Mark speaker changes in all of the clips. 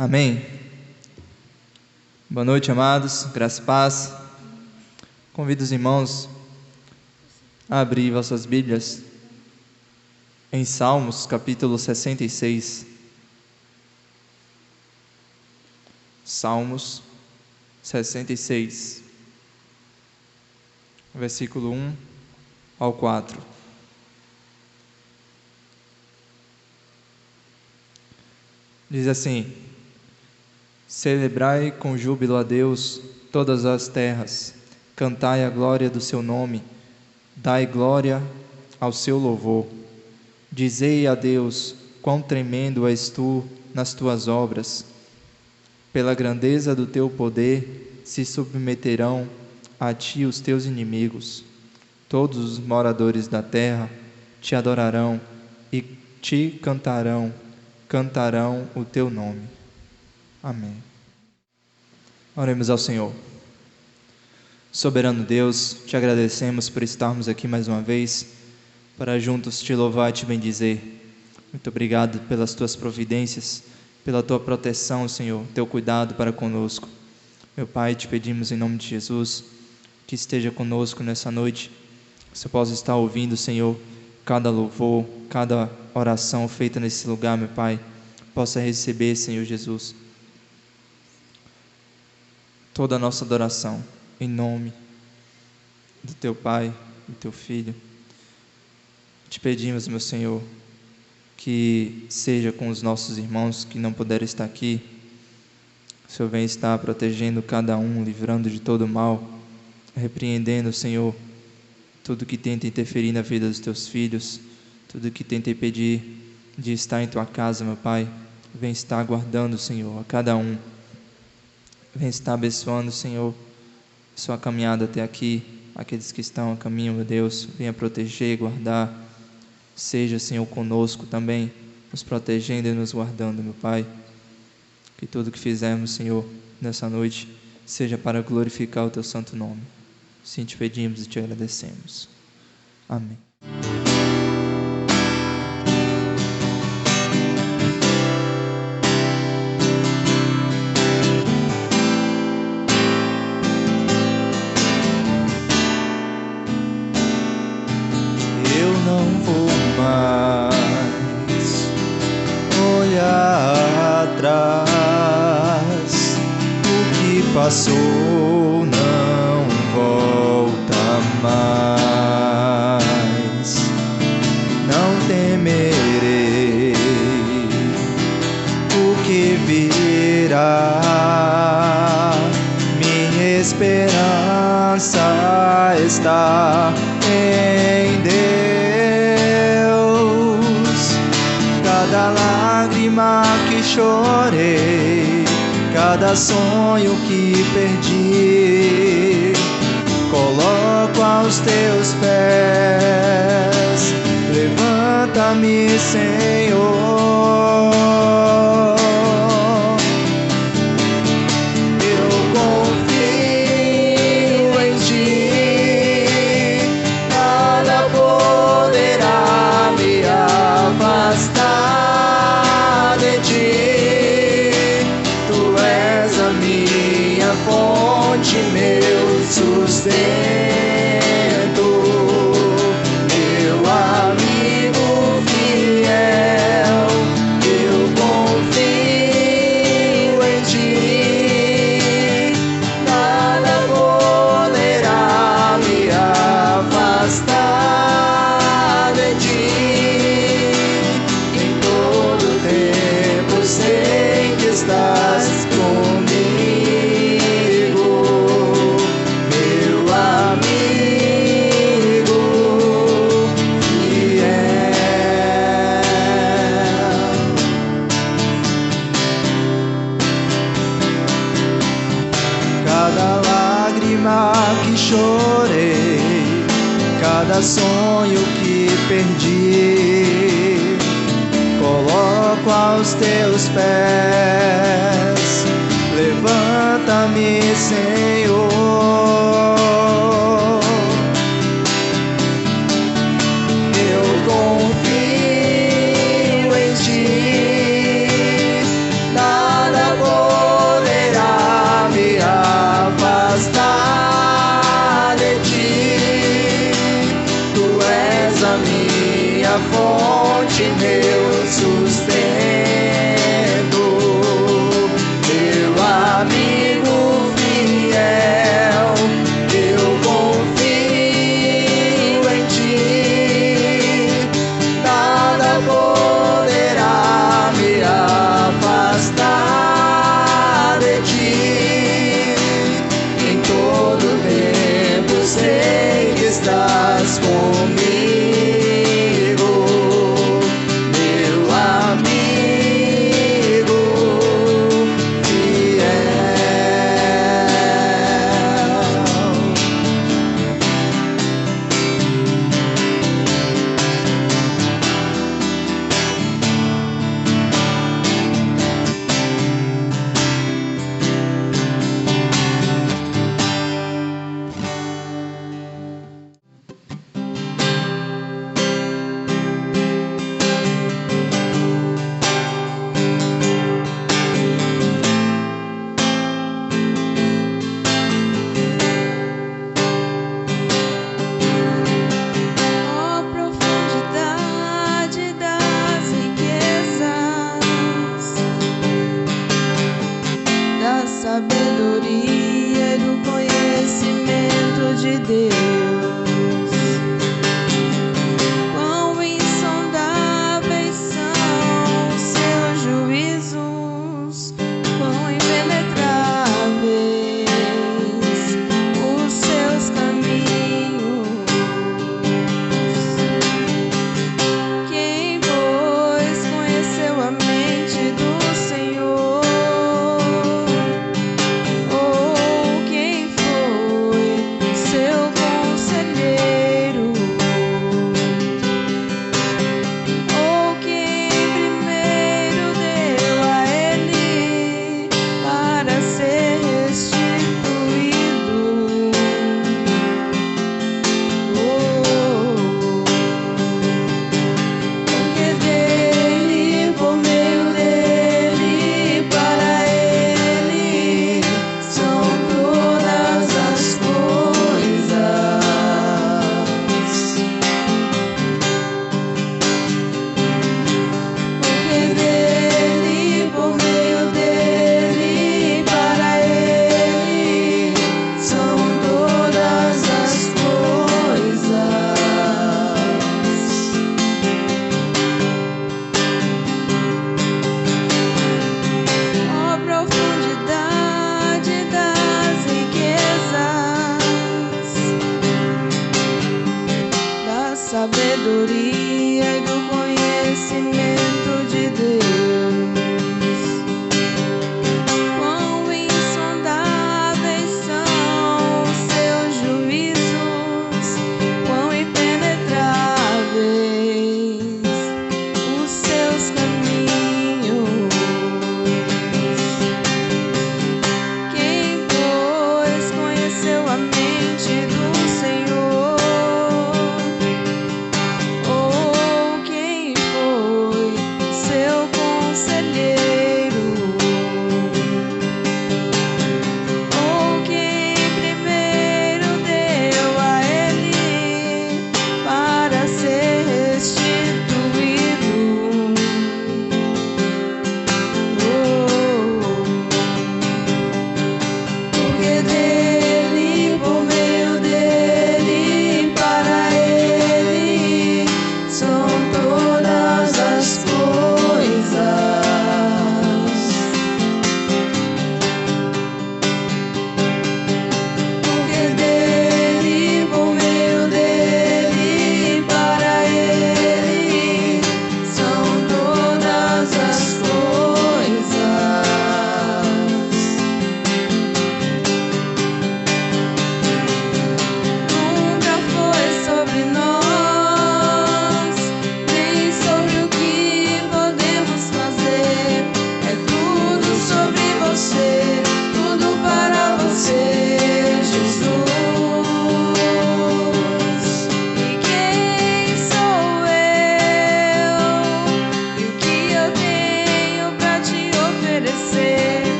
Speaker 1: Amém. Boa noite, amados, graça e paz. Convido os irmãos a abrir vossas Bíblias em Salmos, capítulo 66. Salmos 66, versículo 1 ao 4. Diz assim: Celebrai com júbilo a Deus todas as terras, cantai a glória do seu nome, dai glória ao seu louvor. Dizei a Deus, quão tremendo és tu nas tuas obras. Pela grandeza do teu poder se submeterão a ti os teus inimigos. Todos os moradores da terra te adorarão e te cantarão o teu nome. Amém. Oremos ao Senhor. Soberano Deus, te agradecemos por estarmos aqui mais uma vez, para juntos te louvar e te bendizer. Muito obrigado pelas tuas providências, pela tua proteção, Senhor, teu cuidado para conosco. Meu Pai, te pedimos em nome de Jesus, que esteja conosco nessa noite, que você possa estar ouvindo, Senhor, cada louvor, cada oração feita nesse lugar, meu Pai, possa receber, Senhor Jesus, toda a nossa adoração, em nome do teu Pai, do teu Filho. Te pedimos, meu Senhor, que seja com os nossos irmãos que não puderam estar aqui. O Senhor vem estar protegendo cada um, livrando de todo mal, repreendendo, Senhor, tudo que tenta interferir na vida dos teus filhos, tudo que tenta impedir de estar em tua casa, meu Pai. Vem estar guardando, Senhor, a cada um. Vem estar abençoando, Senhor, sua caminhada até aqui, aqueles que estão a caminho, meu Deus. Venha proteger e guardar. Seja, Senhor, conosco também, nos protegendo e nos guardando, meu Pai. Que tudo que fizermos, Senhor, nessa noite, seja para glorificar o teu santo nome. Sim, te pedimos e te agradecemos. Amém.
Speaker 2: Passou, não volta mais. Não temerei o que virá. Minha esperança está em Deus. Cada lágrima que chorei, cada sonho que perdi, coloco aos teus pés. Levanta-me, Senhor. Eu confio em ti, nada poderá me afastar de ti. Fonte, meu sustento, meu amigo fiel. Eu confio em ti, nada poderá me afastar de ti. Em todo tempo sei que estás comigo. Que chorei, cada sonho que perdi, coloco aos teus pés. Levanta-me, Senhor. Eu confio em ti, nada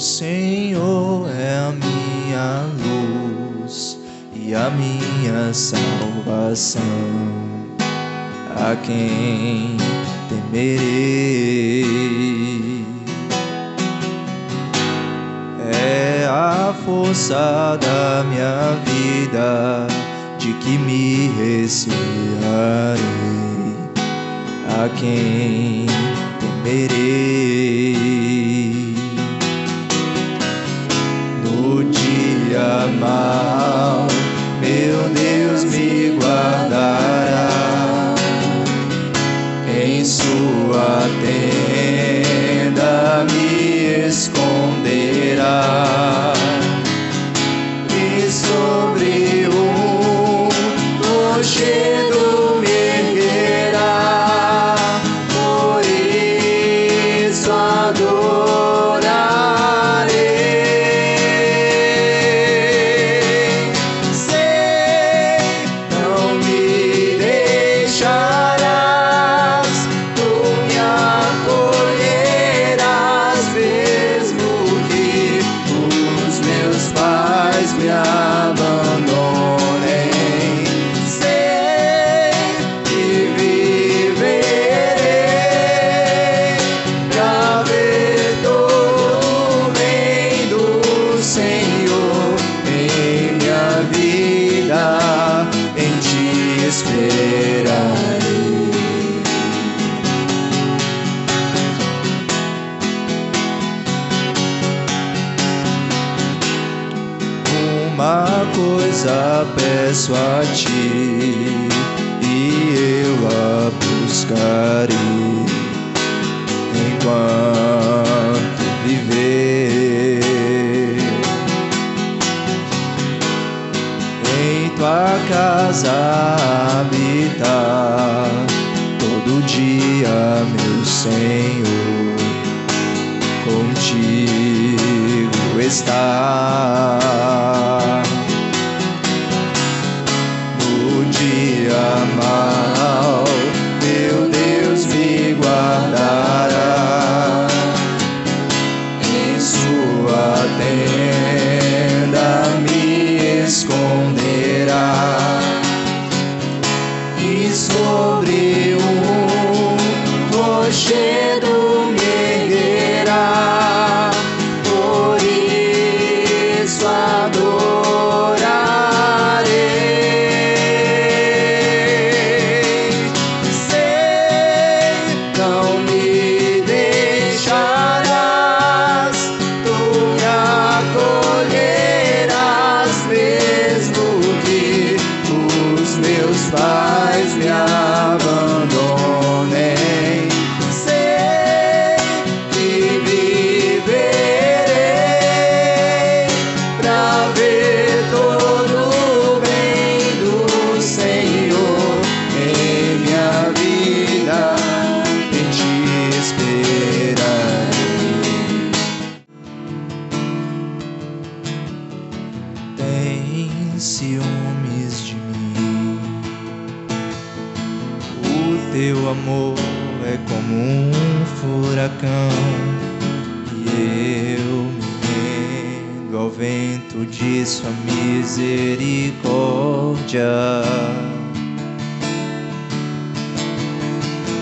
Speaker 2: Senhor é a minha luz e a minha salvação. A quem temerei? É a força da minha vida, de que me recearei. A quem temerei? No dia mau, meu Deus me guardará. Em sua tenda me esconderá. E sobre um rochedo me erguerá. Por isso adorarei. Sei, não me deixarás, tu me acolherás, mesmo que os meus pais me abandonem. Sei que viverei pra ver todo o bem do Senhor em minha vida, em ti esperarei. Uma coisa peço a ti, e eu a buscarei enquanto viver. Em tua casa habitar todo dia, meu Senhor, contigo estar. No dia mau, meu Deus me guardará. Em sua tenda me esconderá. E sobre um rochedo me erguerá. Por isso adorarei. Sei, não me deixarás, tu me acolherás, mesmo que os meus pais me abandonem. Sei que viverei pra ver todo o bem do Senhor em minha vida, em ti esperarei. Tem ciúmes de mim, o teu amor é como um furacão, e eu me rendo ao vento de sua misericórdia.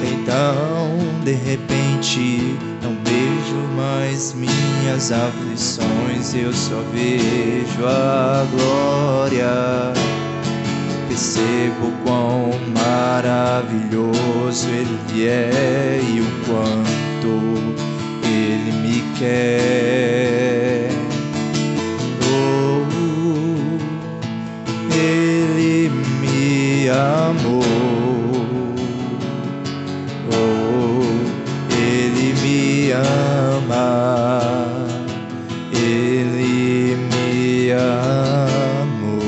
Speaker 2: Então, de repente, não vejo mais minhas aflições, eu só vejo a glória. Percebo quão maravilhoso Ele é e o quanto Ele me quer. Oh, Ele me amou. Oh, Ele me ama. Ele me amou.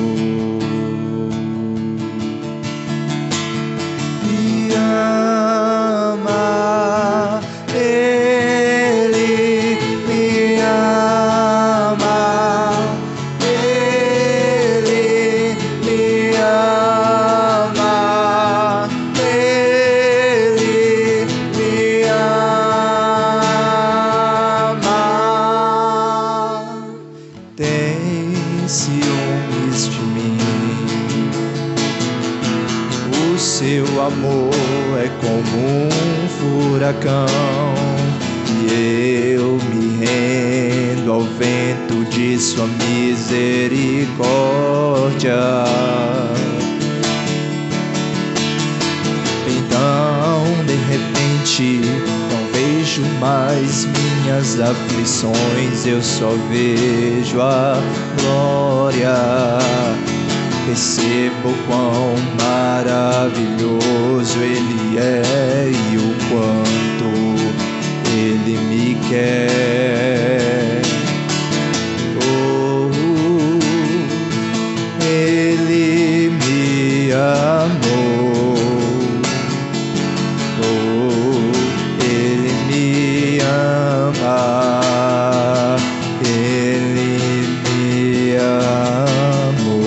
Speaker 2: Me ama. Ele me amor é como um furacão, e eu me rendo ao vento de sua misericórdia. Então, de repente, não vejo mais minhas aflições, eu só vejo a glória. Percebo quão maravilhoso Ele é e o quanto Ele me quer. Oh, Ele me amou. Oh, Ele me ama. Ele me amou.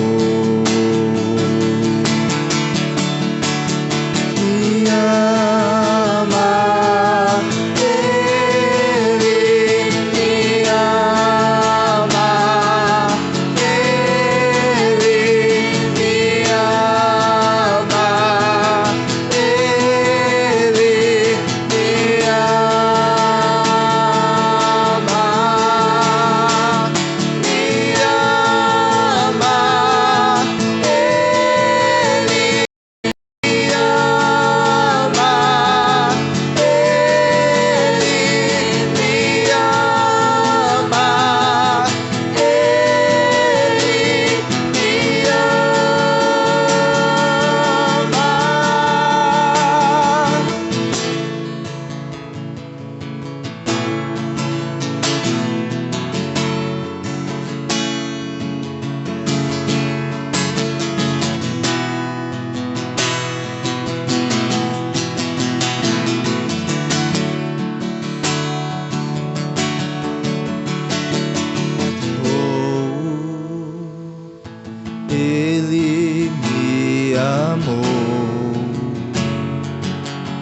Speaker 2: Ele me amou.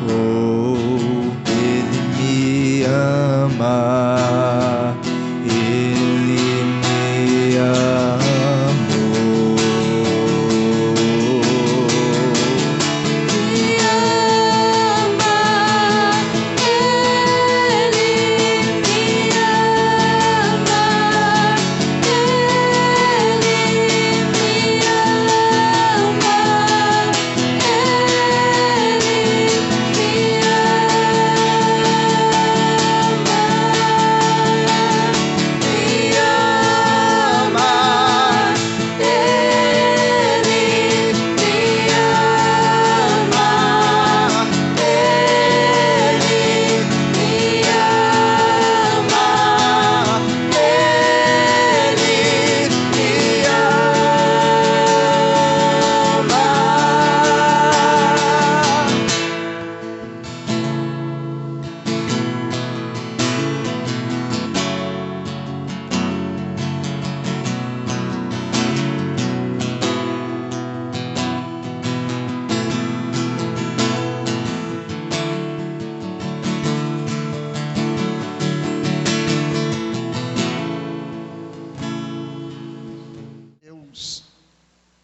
Speaker 2: Oh, Ele me ama. Ele me amou.
Speaker 3: Me ama. Ele me ama.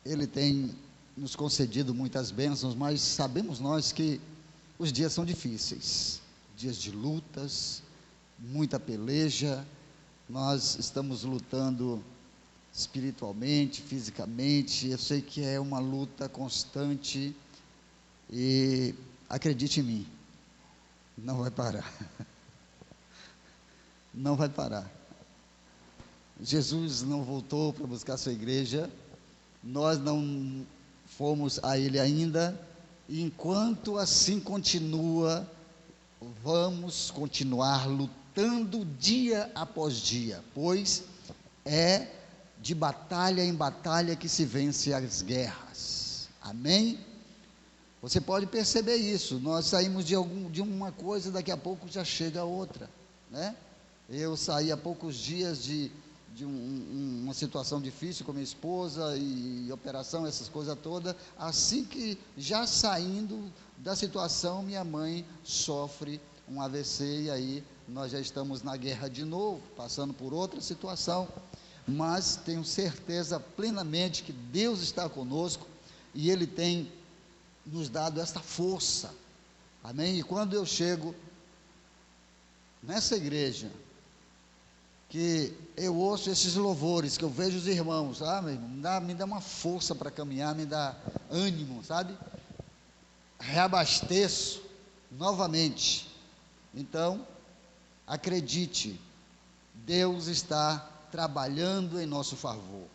Speaker 4: Ele tem nos concedido muitas bênçãos, mas sabemos nós que os dias são difíceis, dias de lutas, muita peleja. Nós estamos lutando espiritualmente, fisicamente. Eu sei que é uma luta constante e acredite em mim, não vai parar. Não vai parar. Jesus não voltou para buscar a sua igreja, nós não fomos a Ele ainda, e enquanto assim continua, vamos continuar lutando dia após dia, pois é de batalha em batalha que se vence as guerras. Amém? Você pode perceber isso. Nós saímos de uma coisa, daqui a pouco já chega outra, né? Eu saí há poucos dias de uma situação difícil com minha esposa e operação, essas coisas todas. Assim que já saindo da situação, minha mãe sofre um AVC e aí nós já estamos na guerra de novo, passando por outra situação, mas tenho certeza plenamente que Deus está conosco e Ele tem nos dado esta força, amém? E quando eu chego nessa igreja, que eu ouço esses louvores, que eu vejo os irmãos, meu irmão, me dá uma força para caminhar, me dá ânimo, sabe? Reabasteço novamente. Então, acredite, Deus está trabalhando em nosso favor.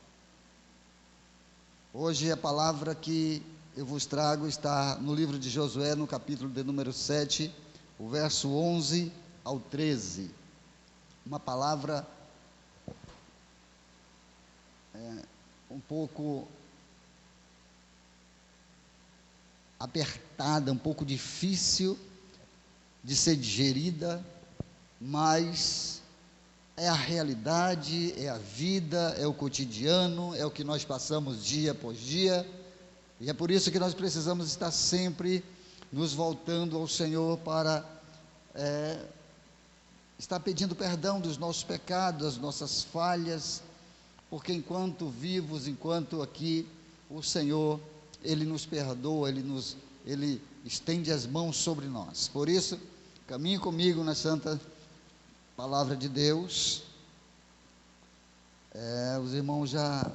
Speaker 4: Hoje a palavra que eu vos trago está no livro de Josué, no capítulo de número 7, o verso 11 ao 13. Uma palavra um pouco apertada, um pouco difícil de ser digerida, mas é a realidade, é a vida, é o cotidiano, é o que nós passamos dia após dia, e é por isso que nós precisamos estar sempre nos voltando ao Senhor para estar pedindo perdão dos nossos pecados, das nossas falhas, porque enquanto vivos, enquanto aqui, o Senhor, Ele nos perdoa, Ele estende as mãos sobre nós. Por isso, caminhe comigo na santa palavra de Deus. Os irmãos já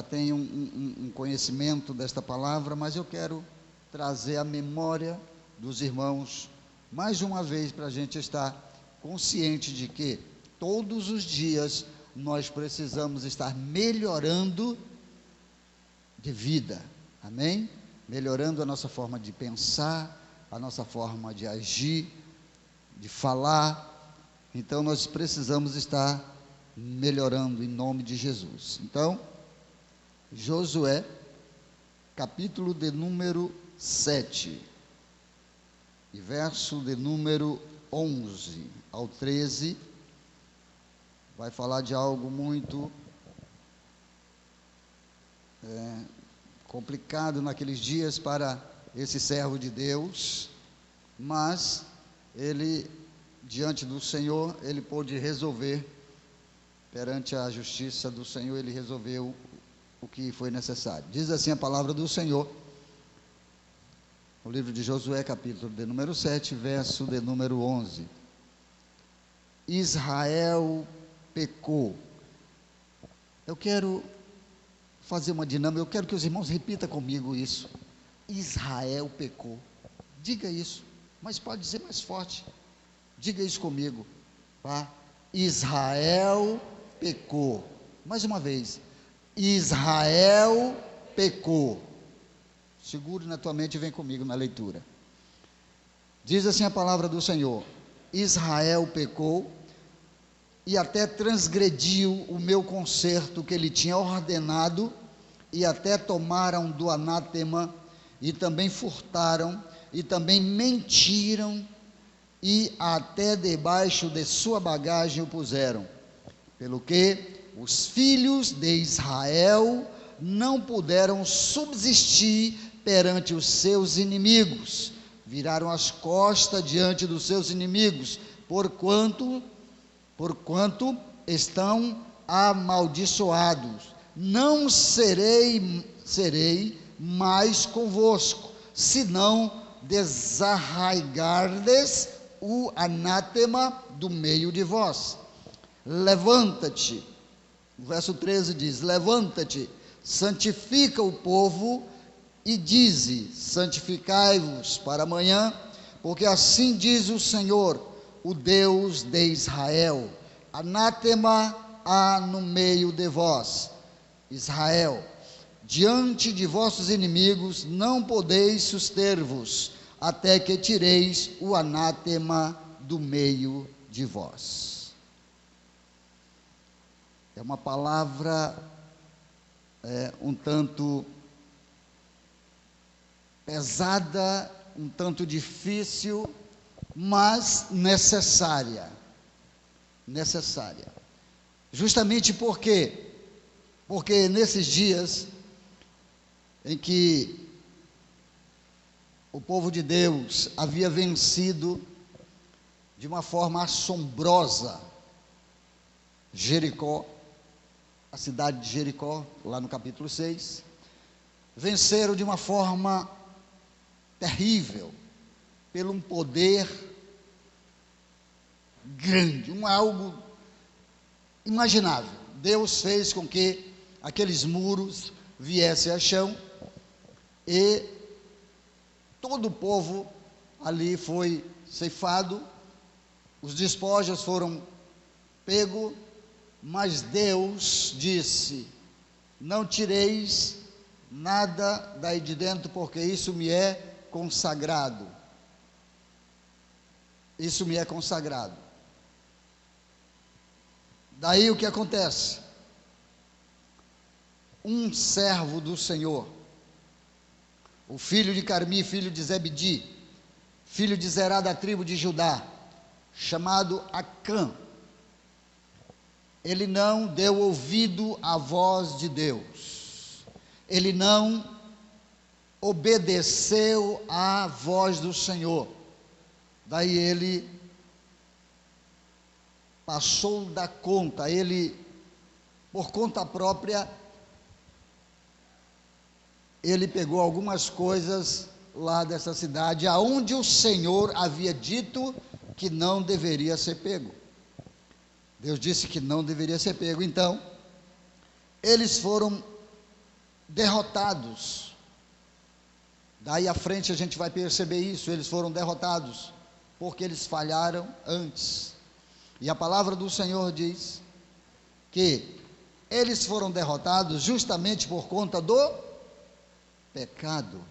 Speaker 4: têm um conhecimento desta palavra, mas eu quero trazer a memória dos irmãos mais uma vez para a gente estar consciente de que todos os dias nós precisamos estar melhorando de vida, amém? Melhorando a nossa forma de pensar, a nossa forma de agir, de falar. Então nós precisamos estar melhorando em nome de Jesus. Então, Josué, capítulo de número 7, e verso de número 11 ao 13, vai falar de algo muito complicado naqueles dias para esse servo de Deus, mas ele, diante do Senhor, ele pôde resolver, perante a justiça do Senhor, ele resolveu o que foi necessário. Diz assim a palavra do Senhor, no livro de Josué, capítulo de número 7, verso de número 11. Israel pecou. Eu quero fazer uma dinâmica, eu quero que os irmãos repitam comigo isso. Israel pecou. Diga isso, mas pode dizer mais forte. Diga isso comigo, tá? Israel pecou. Mais uma vez. Israel pecou. Segure na tua mente e vem comigo na leitura. Diz assim a palavra do Senhor: Israel pecou e até transgrediu o meu concerto que ele tinha ordenado, e até tomaram do anátema, e também furtaram, e também mentiram, e até debaixo de sua bagagem o puseram, pelo que os filhos de Israel não puderam subsistir perante os seus inimigos, viraram as costas diante dos seus inimigos, porquanto estão amaldiçoados. Não serei mais convosco, senão desarraigardes o anátema do meio de vós. Levanta-te, o verso 13 diz: levanta-te, santifica o povo, e dize: santificai-vos para amanhã, porque assim diz o Senhor, o Deus de Israel: anátema há no meio de vós, Israel, diante de vossos inimigos não podeis suster-vos, até que tireis o anátema do meio de vós. É uma palavra um tanto pesada, um tanto difícil, mas necessária. Justamente porque nesses dias em que o povo de Deus havia vencido de uma forma assombrosa Jericó, a cidade de Jericó, lá no capítulo 6, venceram de uma forma terrível, pelo um poder grande, algo imaginável. Deus fez com que aqueles muros viessem a chão e todo o povo ali foi ceifado, os despojos foram pegos, mas Deus disse: não tireis nada daí de dentro, porque isso me é consagrado. Isso me é consagrado. Daí o que acontece? Um servo do Senhor, o filho de Carmi, filho de Zebedi, filho de Zerá da tribo de Judá, chamado Acã, ele não deu ouvido à voz de Deus, ele não obedeceu à voz do Senhor. Daí ele passou da conta, ele, por conta própria, ele pegou algumas coisas lá dessa cidade, aonde o Senhor havia dito que não deveria ser pego. Deus disse que não deveria ser pego. Então, eles foram derrotados. Daí à frente a gente vai perceber isso, eles foram derrotados, porque eles falharam antes. E a palavra do Senhor diz que eles foram derrotados justamente por conta do pecado.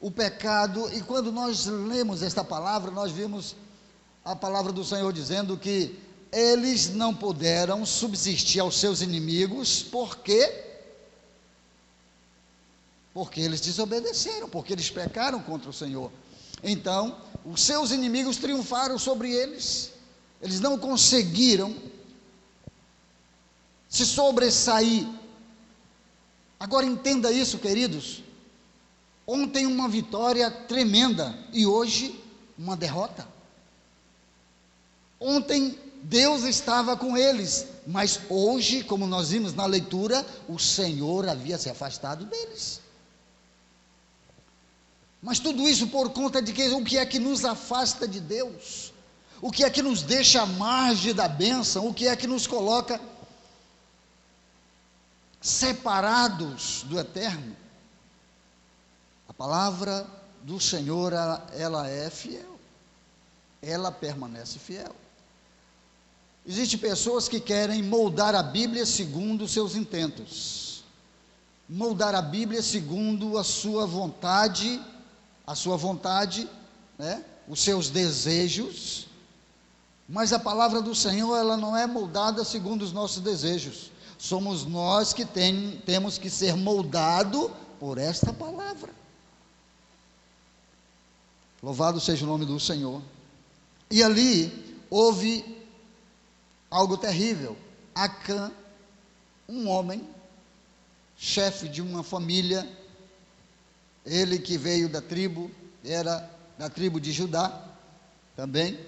Speaker 4: O pecado, e quando nós lemos esta palavra, nós vimos a palavra do Senhor dizendo que eles não puderam subsistir aos seus inimigos, porque eles desobedeceram, porque eles pecaram contra o Senhor. Então, os seus inimigos triunfaram sobre eles, eles não conseguiram se sobressair. Agora entenda isso, queridos. Ontem uma vitória tremenda e hoje uma derrota. Ontem Deus estava com eles, mas hoje, como nós vimos na leitura, o Senhor havia se afastado deles. Mas tudo isso por conta de que o que é que nos afasta de Deus? O que é que nos deixa à margem da bênção? O que é que nos coloca separados do eterno? A palavra do Senhor, ela é fiel, ela permanece fiel. Existem pessoas que querem moldar a Bíblia segundo os seus intentos, moldar a Bíblia segundo a sua vontade, né? Os seus desejos, mas a palavra do Senhor, ela não é moldada segundo os nossos desejos. Somos nós que temos que ser moldados por esta palavra. Louvado seja o nome do Senhor. E ali houve algo terrível. Acã, um homem, chefe de uma família, ele que veio da tribo, era da tribo de Judá também.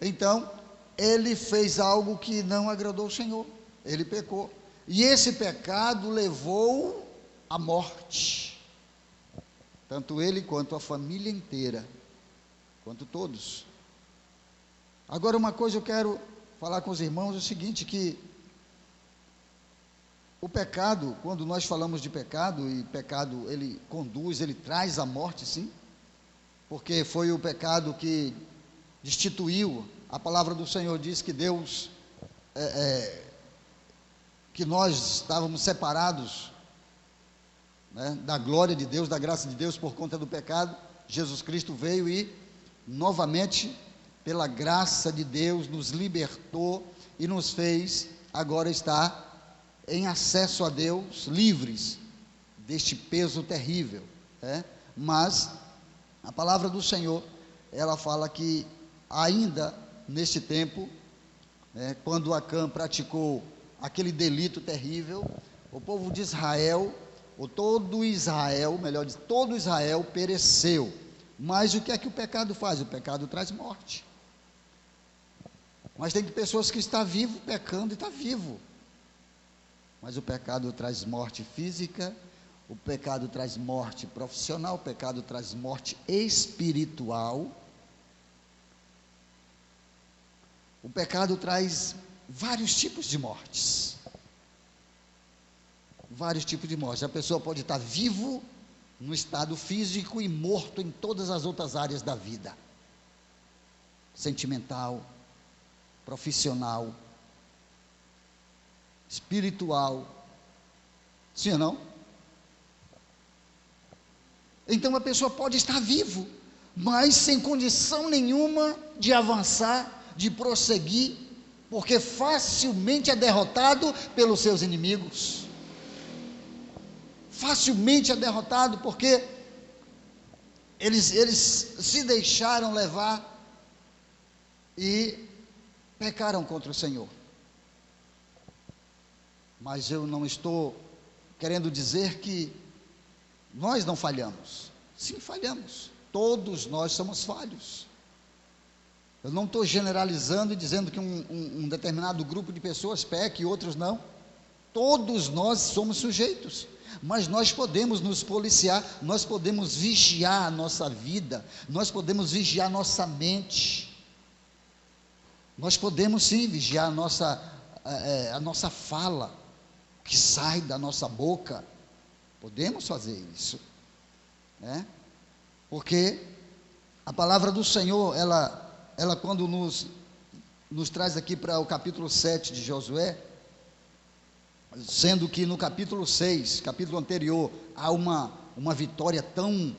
Speaker 4: Então, ele fez algo que não agradou o Senhor, ele pecou, e esse pecado levou à morte, tanto ele quanto a família inteira, quanto todos. Agora, uma coisa eu quero falar com os irmãos, é o seguinte, que o pecado, quando nós falamos de pecado, e pecado ele conduz, ele traz a morte, sim, porque foi o pecado que destituiu. A palavra do Senhor diz que Deus, que nós estávamos separados, né, da glória de Deus, da graça de Deus por conta do pecado. Jesus Cristo veio e novamente, pela graça de Deus, nos libertou e nos fez agora estar em acesso a Deus, livres deste peso terrível, né? Mas a palavra do Senhor, ela fala que ainda neste tempo, né, quando Acã praticou aquele delito terrível, o povo de Israel, ou todo Israel, melhor dizendo, todo Israel pereceu. Mas o que é que o pecado faz? O pecado traz morte. Mas tem pessoas que estão vivas pecando e está vivo. Mas o pecado traz morte física, O pecado traz morte profissional, o pecado traz morte espiritual. O pecado traz vários tipos de mortes. Vários tipos de mortes. A pessoa pode estar vivo no estado físico e morto em todas as outras áreas da vida. Sentimental, profissional, espiritual. Sim ou não? Então a pessoa pode estar vivo, mas sem condição nenhuma de avançar, de prosseguir, porque facilmente é derrotado pelos seus inimigos. Facilmente é derrotado porque eles se deixaram levar e pecaram contra o Senhor. Mas eu não estou querendo dizer que nós não falhamos. Sim, falhamos. Todos nós somos falhos. Eu não estou generalizando e dizendo que um determinado grupo de pessoas peca e outros não. Todos nós somos sujeitos. Mas nós podemos nos policiar, nós podemos vigiar a nossa vida, nós podemos vigiar a nossa mente. Nós podemos sim vigiar a nossa fala, que sai da nossa boca. Podemos fazer isso, né? Porque a palavra do Senhor, ela quando nos traz aqui para o capítulo 7 de Josué, sendo que no capítulo 6, capítulo anterior, há uma vitória tão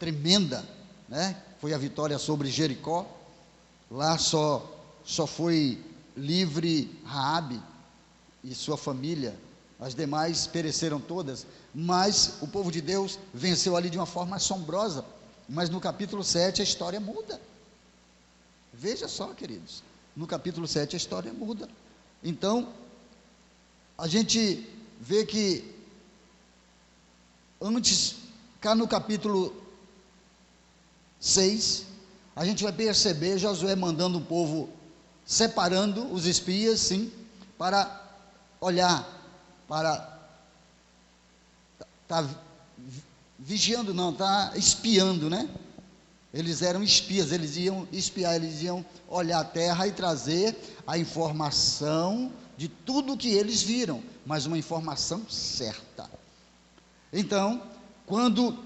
Speaker 4: tremenda, né? Foi a vitória sobre Jericó. Lá só foi livre Raabe e sua família, as demais pereceram todas, mas o povo de Deus venceu ali de uma forma assombrosa. Mas no capítulo 7 a história muda. Veja só, queridos, no capítulo 7 a história muda. Então, a gente vê que antes, cá no capítulo 6, a gente vai perceber Josué mandando o povo, separando os espias, sim, para olhar, para tá vigiando, não, tá espiando, né? Eles eram espias, eles iam espiar, eles iam olhar a terra e trazer a informação de tudo o que eles viram, mas uma informação certa. Então, quando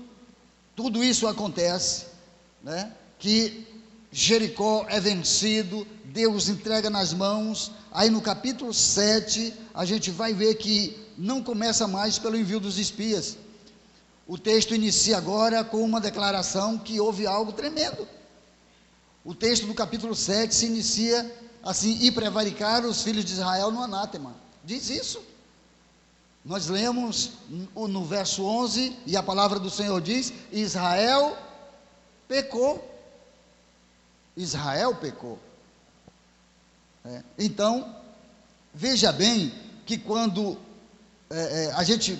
Speaker 4: tudo isso acontece, né, que Jericó é vencido, Deus entrega nas mãos, aí no capítulo 7, a gente vai ver que não começa mais pelo envio dos espias. O texto inicia agora com uma declaração que houve algo tremendo. O texto do capítulo 7 se inicia assim: e prevaricaram os filhos de Israel no anátema. Diz isso. Nós lemos no verso 11, e a palavra do Senhor diz: Israel pecou. Israel pecou. Então, veja bem que quando a gente,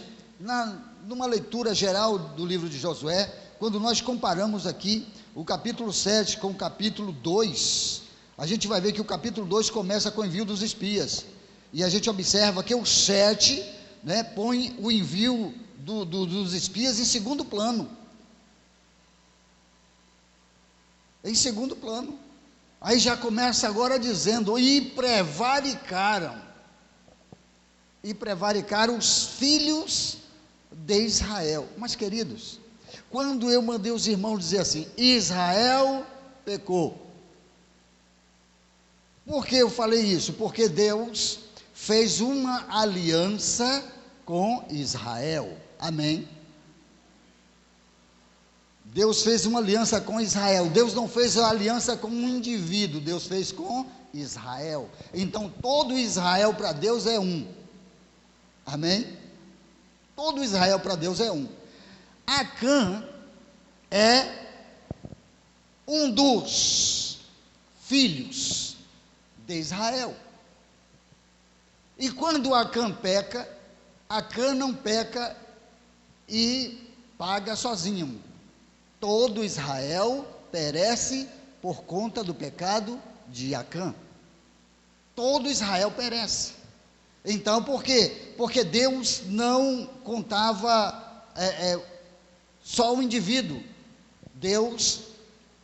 Speaker 4: numa leitura geral do livro de Josué, quando nós comparamos aqui o capítulo 7 com o capítulo 2, a gente vai ver que o capítulo 2 começa com o envio dos espias, e a gente observa que o 7, né, põe o envio dos espias em segundo plano. Em segundo plano. Aí já começa agora dizendo: e prevaricaram os filhos de Israel. Mas, queridos, quando eu mandei os irmãos dizer assim: Israel pecou, por que eu falei isso? Porque Deus fez uma aliança com Israel. Amém? Deus fez uma aliança com Israel. Deus não fez a aliança com um indivíduo, Deus fez com Israel. Então todo Israel para Deus é um. Amém? Todo Israel para Deus é um. Acã é um dos filhos de Israel. E quando Acã peca, Acã não peca e paga sozinho. Todo Israel perece por conta do pecado de Acã. Todo Israel perece. Então, por quê? Porque Deus não contava só o indivíduo. Deus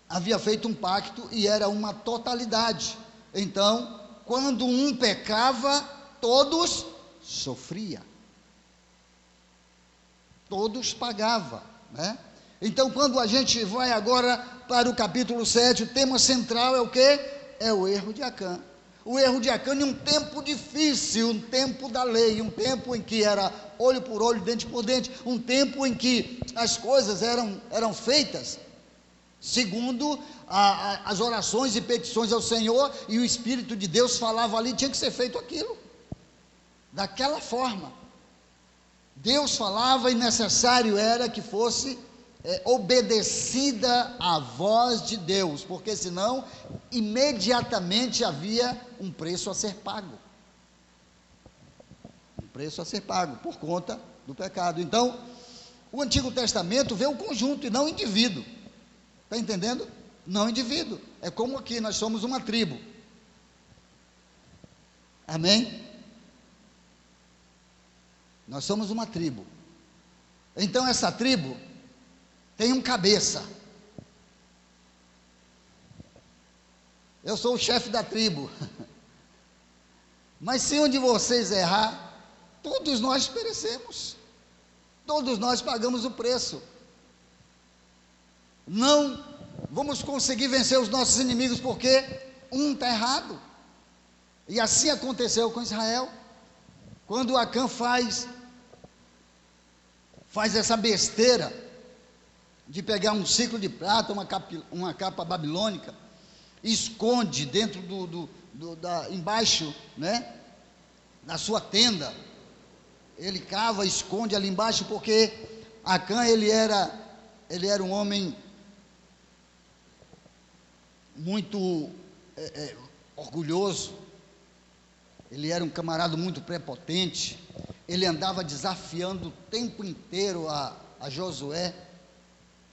Speaker 4: havia feito um pacto e era uma totalidade. Então, quando um pecava, todos sofriam. Todos pagavam, né? Então, quando a gente vai agora para o capítulo 7, o tema central é o quê? É o erro de Acã. O erro de Acã em um tempo difícil, um tempo da lei, um tempo em que era olho por olho, dente por dente, um tempo em que as coisas eram feitas segundo as orações e petições ao Senhor, e o Espírito de Deus falava ali, tinha que ser feito aquilo, daquela forma. Deus falava e necessário era que fosse obedecida a voz de Deus, porque senão imediatamente havia um preço a ser pago. Um preço a ser pago por conta do pecado. Então, o Antigo Testamento vê o conjunto e não o indivíduo. Está entendendo? Não indivíduo. É como aqui, nós somos uma tribo. Amém? Nós somos uma tribo. Então essa tribo tem um cabeça. Eu sou o chefe da tribo. Mas se um de vocês errar, todos nós perecemos. Todos nós pagamos o preço. Não vamos conseguir vencer os nossos inimigos porque um está errado. E assim aconteceu com Israel. Quando Acã faz essa besteira de pegar um ciclo de prata, uma capa babilônica, esconde dentro embaixo, né, na sua tenda, ele cava, esconde ali embaixo, porque Acã ele era um homem muito orgulhoso. Ele era um camarada muito prepotente. Ele andava desafiando o tempo inteiro a Josué,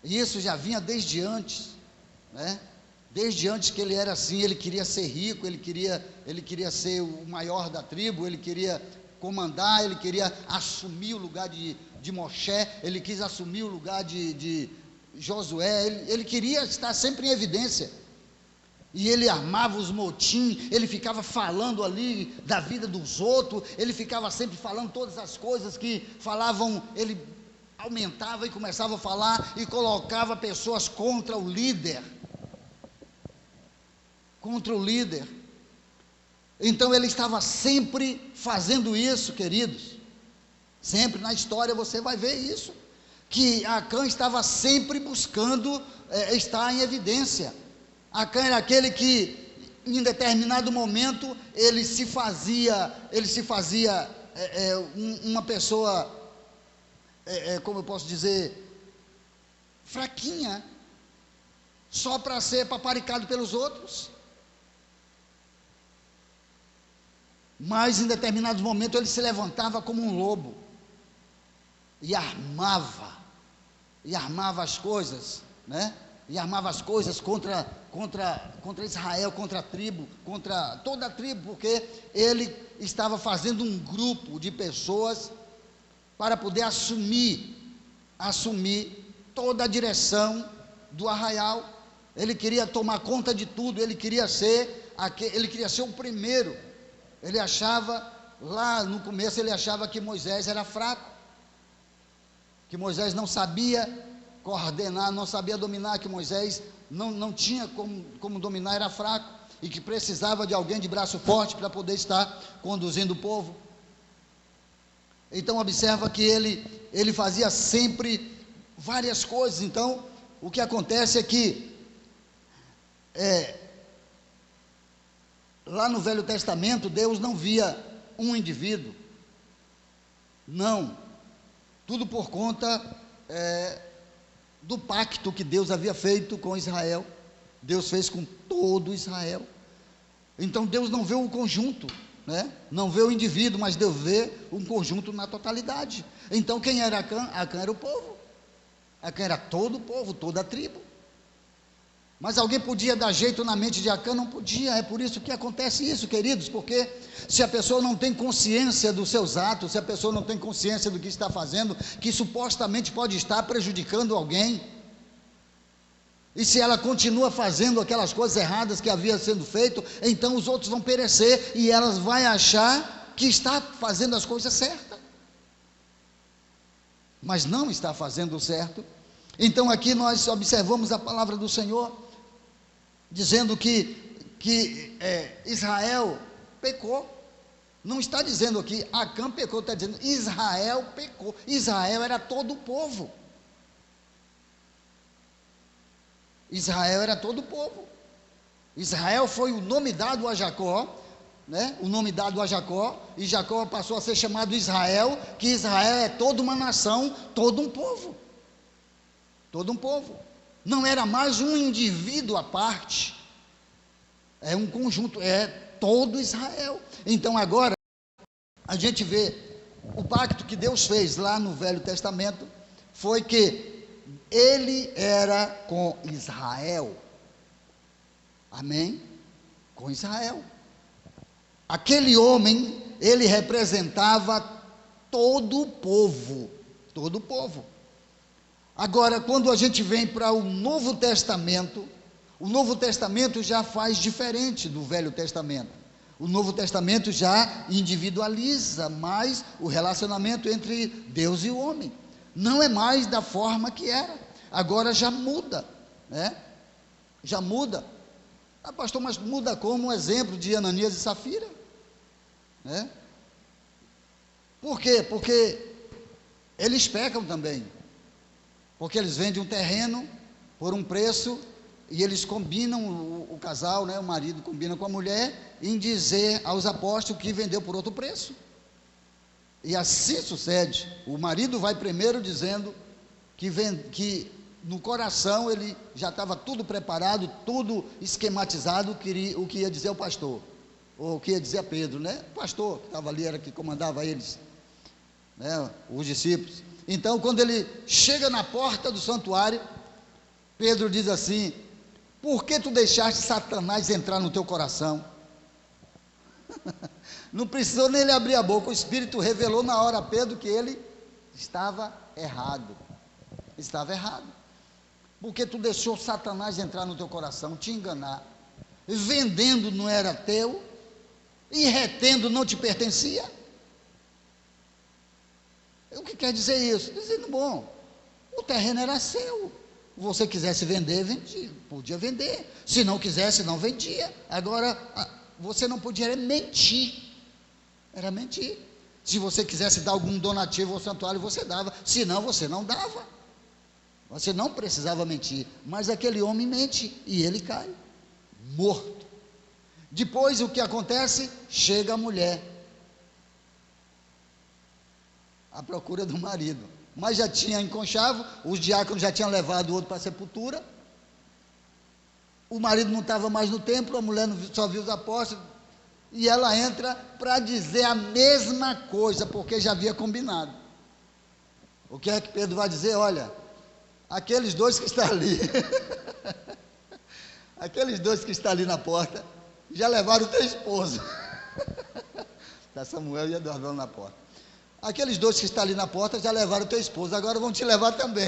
Speaker 4: e isso já vinha desde antes, né? Desde antes que ele era assim. Ele queria ser rico, ele queria ser o maior da tribo, ele queria comandar, ele queria assumir o lugar de Moshe, ele quis assumir o lugar de Josué, ele queria estar sempre em evidência. E ele armava os motins, ele ficava falando ali da vida dos outros, ele ficava sempre falando todas as coisas que falavam, ele aumentava e começava a falar e colocava pessoas contra o líder. Contra o líder. Então ele estava sempre fazendo isso, queridos. Sempre na história você vai ver isso, que Acã estava sempre buscando estar em evidência. Acã era aquele que, em determinado momento, ele se fazia uma pessoa, como eu posso dizer, fraquinha, só para ser paparicado pelos outros. Mas em determinados momentos ele se levantava como um lobo e armava as coisas, né? E armava as coisas contra Israel, contra a tribo, contra toda a tribo, porque ele estava fazendo um grupo de pessoas para poder assumir toda a direção do arraial. Ele queria tomar conta de tudo, ele queria ser o primeiro. Ele achava, lá no começo ele achava que Moisés era fraco, que Moisés não sabia coordenar, não sabia dominar, que Moisés não tinha como dominar, era fraco, e que precisava de alguém de braço forte para poder estar conduzindo o povo. Então observa que ele fazia sempre várias coisas. Então o que acontece é que lá no Velho Testamento Deus não via um indivíduo, não, tudo por conta do pacto que Deus havia feito com Israel. Deus fez com todo Israel. Então Deus não vê o conjunto, né? Não vê o indivíduo, mas Deus vê um conjunto na totalidade. Então quem era Acã? Acã era o povo. Acã era todo o povo, toda a tribo. Mas alguém podia dar jeito na mente de Acã? Não podia. É por isso que acontece isso, queridos, porque se a pessoa não tem consciência dos seus atos, se a pessoa não tem consciência do que está fazendo, que supostamente pode estar prejudicando alguém, e se ela continua fazendo aquelas coisas erradas que havia sendo feito, então os outros vão perecer e elas vão achar que está fazendo as coisas certas, mas não está fazendo o certo. Então aqui nós observamos a palavra do Senhor dizendo que Israel pecou. Não está dizendo aqui Acã pecou, está dizendo Israel pecou. Israel era todo o povo. Israel era todo o povo. Israel foi o nome dado a Jacó, né? O nome dado a Jacó, e Jacó passou a ser chamado Israel, que Israel é toda uma nação, todo um povo. Todo um povo. Não era mais um indivíduo à parte, é um conjunto, é todo Israel. Então agora a gente vê o pacto que Deus fez lá no Velho Testamento, foi que ele era com Israel, amém? Com Israel. Aquele homem, ele representava todo o povo, todo o povo. Agora, quando a gente vem para o Novo Testamento já faz diferente do Velho Testamento. O Novo Testamento já individualiza mais o relacionamento entre Deus e o homem. Não é mais da forma que era. Agora já muda, né? Já muda. Ah, pastor, mas muda como? Um exemplo de Ananias e Safira, né? Por quê? Porque eles pecam também. Porque eles vendem um terreno por um preço e eles combinam, o casal, né, o marido combina com a mulher em dizer aos apóstolos que vendeu por outro preço. E assim sucede. O marido vai primeiro dizendo que no coração ele já estava tudo preparado, tudo esquematizado, o que ia dizer o pastor, ou o que ia dizer a Pedro, né? O pastor que estava ali era que comandava eles, né, os discípulos. Então, quando ele chega na porta do santuário, Pedro diz assim: por que tu deixaste Satanás entrar no teu coração? Não precisou nem ele abrir a boca, o Espírito revelou na hora a Pedro que ele estava errado. Estava errado. Porque tu deixou Satanás entrar no teu coração, te enganar. Vendendo não era teu, e retendo não te pertencia. O que quer dizer isso? Dizendo, bom, o terreno era seu. Se você quisesse vender, vendia, podia vender. Se não quisesse, não vendia. Agora, você não podia mentir. Era mentir. Se você quisesse dar algum donativo ao santuário, você dava. Se não, você não dava. Você não precisava mentir. Mas aquele homem mente e ele cai morto. Depois o que acontece? Chega a mulher à procura do marido, mas já tinha enconchavo, os diáconos já tinham levado o outro para a sepultura, o marido não estava mais no templo, a mulher só viu os apóstolos, e ela entra para dizer a mesma coisa, porque já havia combinado. O que é que Pedro vai dizer? Olha, aqueles dois que estão ali, aqueles dois que estão ali na porta, já levaram o teu esposo. Está Samuel e Eduardo na porta. Aqueles dois que estão ali na porta já levaram o teu esposo, agora vão te levar também.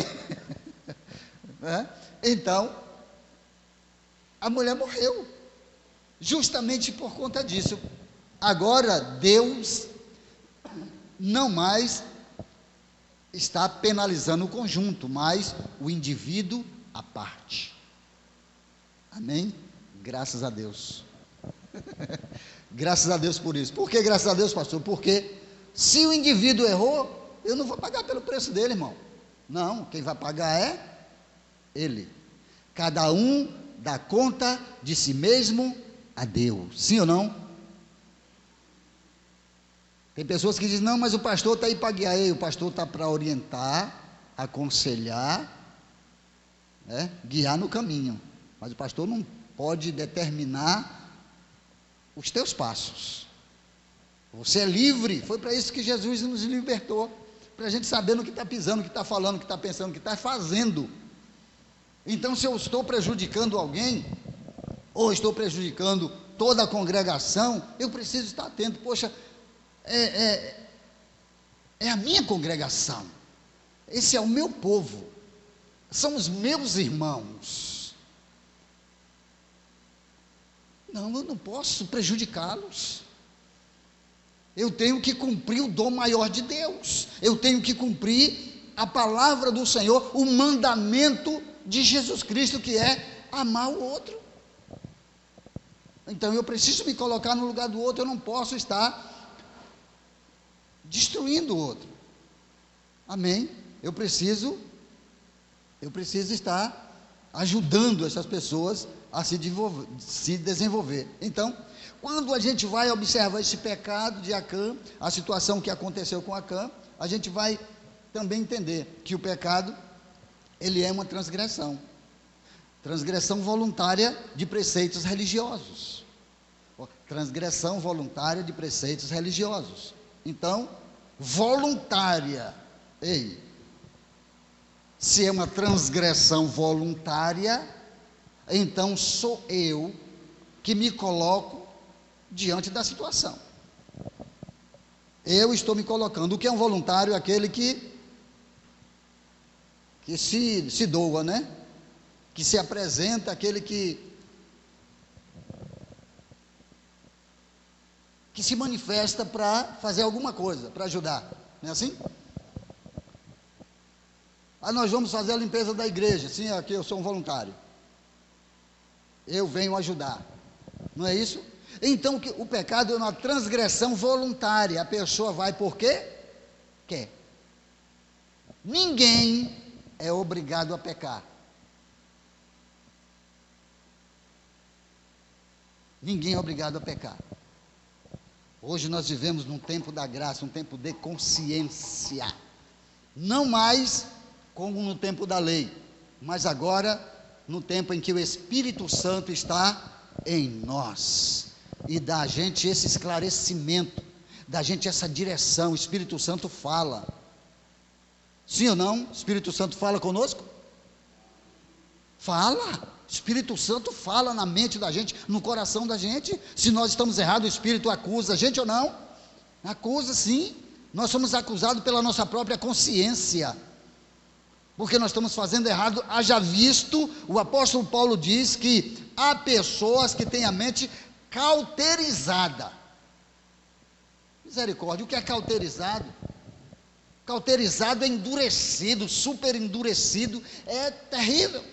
Speaker 4: Né? Então, a mulher morreu, justamente por conta disso. Agora, Deus não mais está penalizando o conjunto, mas o indivíduo à parte. Amém? Graças a Deus. Graças a Deus por isso. Por que graças a Deus, pastor? Porque se o indivíduo errou, eu não vou pagar pelo preço dele, irmão. Não, quem vai pagar é ele. Cada um dá conta de si mesmo a Deus. Sim ou não? Tem pessoas que dizem, não, mas o pastor está aí para guiar. O pastor está para orientar, aconselhar, né, guiar no caminho. Mas o pastor não pode determinar os teus passos. Você é livre. Foi para isso que Jesus nos libertou, para a gente saber no que está pisando, no que está falando, no que está pensando, no que está fazendo. Então, se eu estou prejudicando alguém, ou estou prejudicando toda a congregação, eu preciso estar atento. Poxa, é a minha congregação, esse é o meu povo, são os meus irmãos. Não, eu não posso prejudicá-los. Eu tenho que cumprir o dom maior de Deus, eu tenho que cumprir a palavra do Senhor, o mandamento de Jesus Cristo, que é amar o outro. Então eu preciso me colocar no lugar do outro, eu não posso estar destruindo o outro. Amém? Eu preciso estar ajudando essas pessoas a se desenvolver. Então, quando a gente vai observar esse pecado de Acã, a situação que aconteceu com Acã, a gente vai também entender que o pecado, ele é uma transgressão voluntária de preceitos religiosos. Transgressão voluntária de preceitos religiosos. Então, voluntária. Ei, se é uma transgressão voluntária, então sou eu que me coloco diante da situação. Eu estou me colocando. O que é um voluntário? É aquele que se doa, né? Que se apresenta, aquele que se manifesta para fazer alguma coisa, para ajudar. Não é assim? Nós vamos fazer a limpeza da igreja. Sim, aqui eu sou um voluntário. Eu venho ajudar. Não é isso? Então, o pecado é uma transgressão voluntária. A pessoa vai por quê? Quer. Ninguém é obrigado a pecar. Ninguém é obrigado a pecar. Hoje nós vivemos num tempo da graça, um tempo de consciência. Não mais como no tempo da lei, mas agora no tempo em que o Espírito Santo está em nós e dá a gente esse esclarecimento, dá a gente essa direção. O Espírito Santo fala. Sim ou não? O Espírito Santo fala conosco? Fala. O Espírito Santo fala na mente da gente, no coração da gente. Se nós estamos errados, o Espírito acusa a gente ou não? Acusa, sim. Nós somos acusados pela nossa própria consciência, porque nós estamos fazendo errado. Haja visto, o apóstolo Paulo diz que há pessoas que têm a mente cauterizada. Misericórdia, o que é cauterizado? Cauterizado é endurecido, super endurecido, é terrível.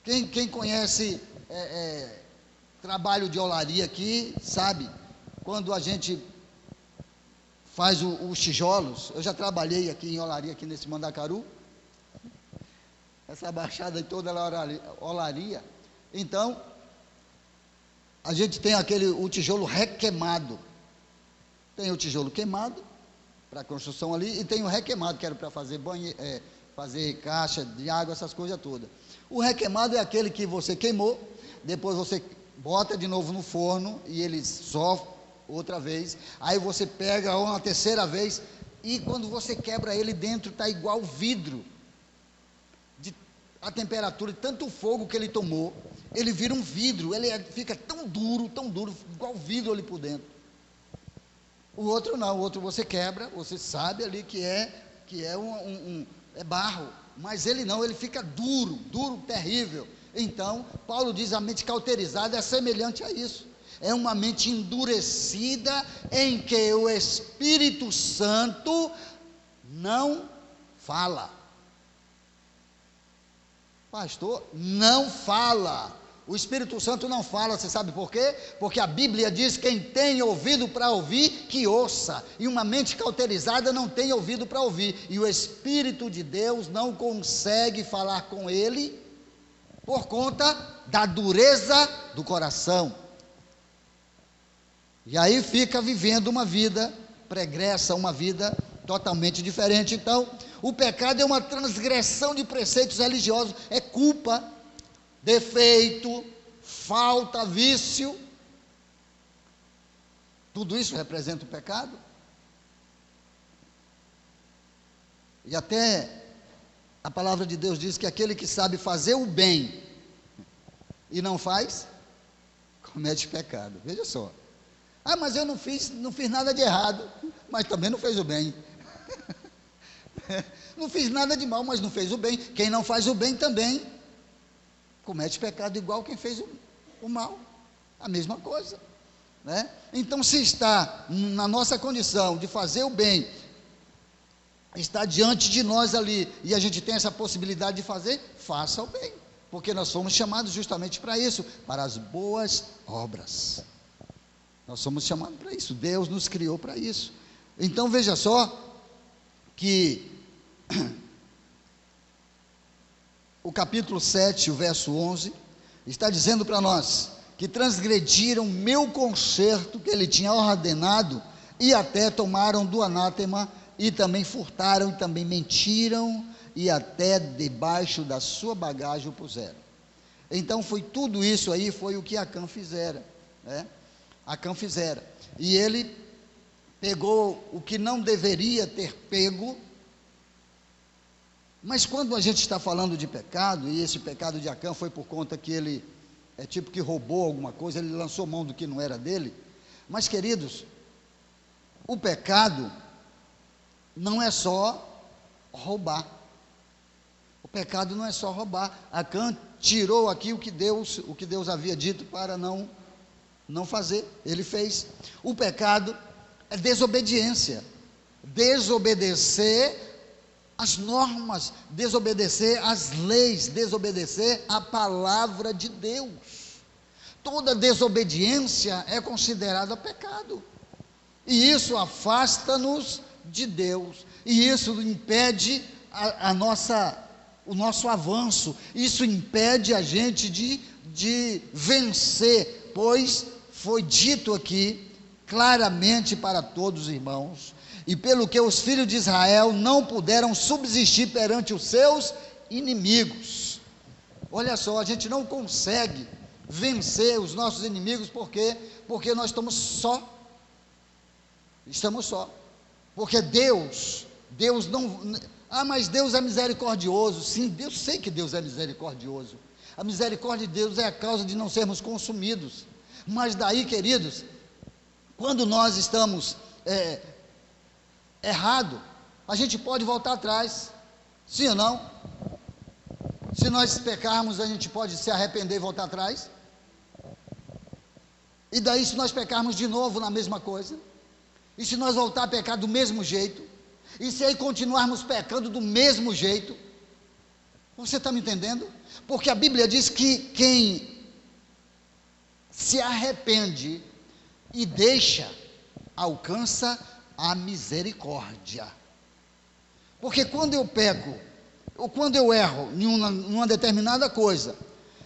Speaker 4: Quem conhece trabalho de olaria aqui, sabe, quando a gente faz os tijolos. Eu já trabalhei aqui em olaria, aqui nesse Mandacaru, essa baixada toda ela é olaria. Então, a gente tem o tijolo requeimado. Tem o tijolo queimado, para construção ali, e tem o requeimado, que era para fazer fazer caixa de água, essas coisas todas. O requeimado é aquele que você queimou, depois você bota de novo no forno, e ele sofre outra vez, aí você pega uma terceira vez, e quando você quebra ele, dentro está igual vidro, a temperatura de tanto fogo que ele tomou, ele vira um vidro, ele fica tão duro, igual vidro ali por dentro. O outro não, o outro você quebra, você sabe ali que é barro, mas ele não, ele fica duro, terrível. Então, Paulo diz, a mente cauterizada é semelhante a isso, é uma mente endurecida, em que o Espírito Santo não fala. Pastor, não fala. O Espírito Santo não fala, você sabe por quê? Porque a Bíblia diz: quem tem ouvido para ouvir, que ouça. E uma mente cauterizada não tem ouvido para ouvir. E o Espírito de Deus não consegue falar com ele, por conta da dureza do coração. E aí fica vivendo uma vida pregressa, uma vida totalmente diferente. Então, o pecado é uma transgressão de preceitos religiosos, é culpa, defeito, falta, vício. Tudo isso representa o pecado. E até A palavra de Deus diz que aquele que sabe fazer o bem e não faz, comete pecado. Veja só. Ah, mas eu não fiz nada de errado, mas também não fez o bem. Não fiz nada de mal, mas não fez o bem. Quem não faz o bem também comete pecado igual quem fez o mal. A mesma coisa, né? Então, se está na nossa condição de fazer o bem, está diante de nós ali, e a gente tem essa possibilidade de fazer, faça o bem, porque nós fomos chamados justamente para isso, para as boas obras. Nós somos chamados para isso, Deus nos criou para isso. Então veja só que o capítulo 7, o verso 11, está dizendo para nós que transgrediram meu concerto que ele tinha ordenado, e até tomaram do anátema, e também furtaram, e também mentiram, e até debaixo da sua bagagem o puseram. Então foi tudo isso aí, foi o que Acã fizera, né? Acã fizera, e ele pegou o que não deveria ter pego. Mas quando a gente está falando de pecado, e esse pecado de Acã foi por conta que ele tipo que roubou alguma coisa, ele lançou mão do que não era dele. Mas, queridos, o pecado não é só roubar. O pecado não é só roubar. Acã tirou aqui o que Deus havia dito para não fazer. Ele fez. O pecado é desobediência. Desobedecer as normas, desobedecer as leis, desobedecer a palavra de Deus. Toda desobediência é considerada pecado, e isso afasta-nos de Deus, e isso impede o nosso avanço, isso impede a gente de vencer, pois foi dito aqui claramente para todos os irmãos, e pelo que os filhos de Israel não puderam subsistir perante os seus inimigos. Olha só, a gente não consegue vencer os nossos inimigos, porque nós estamos só, porque Deus não, mas Deus é misericordioso. Sim, eu sei que Deus é misericordioso, a misericórdia de Deus é a causa de não sermos consumidos, mas daí, queridos, quando nós estamos errado, a gente pode voltar atrás, sim ou não? Se nós pecarmos, a gente pode se arrepender e voltar atrás, e daí se nós pecarmos de novo na mesma coisa, e se nós voltar a pecar do mesmo jeito, e se aí continuarmos pecando do mesmo jeito, você está me entendendo? Porque a Bíblia diz que quem se arrepende e deixa, alcança a misericórdia. Porque quando eu peco, ou quando eu erro em uma determinada coisa,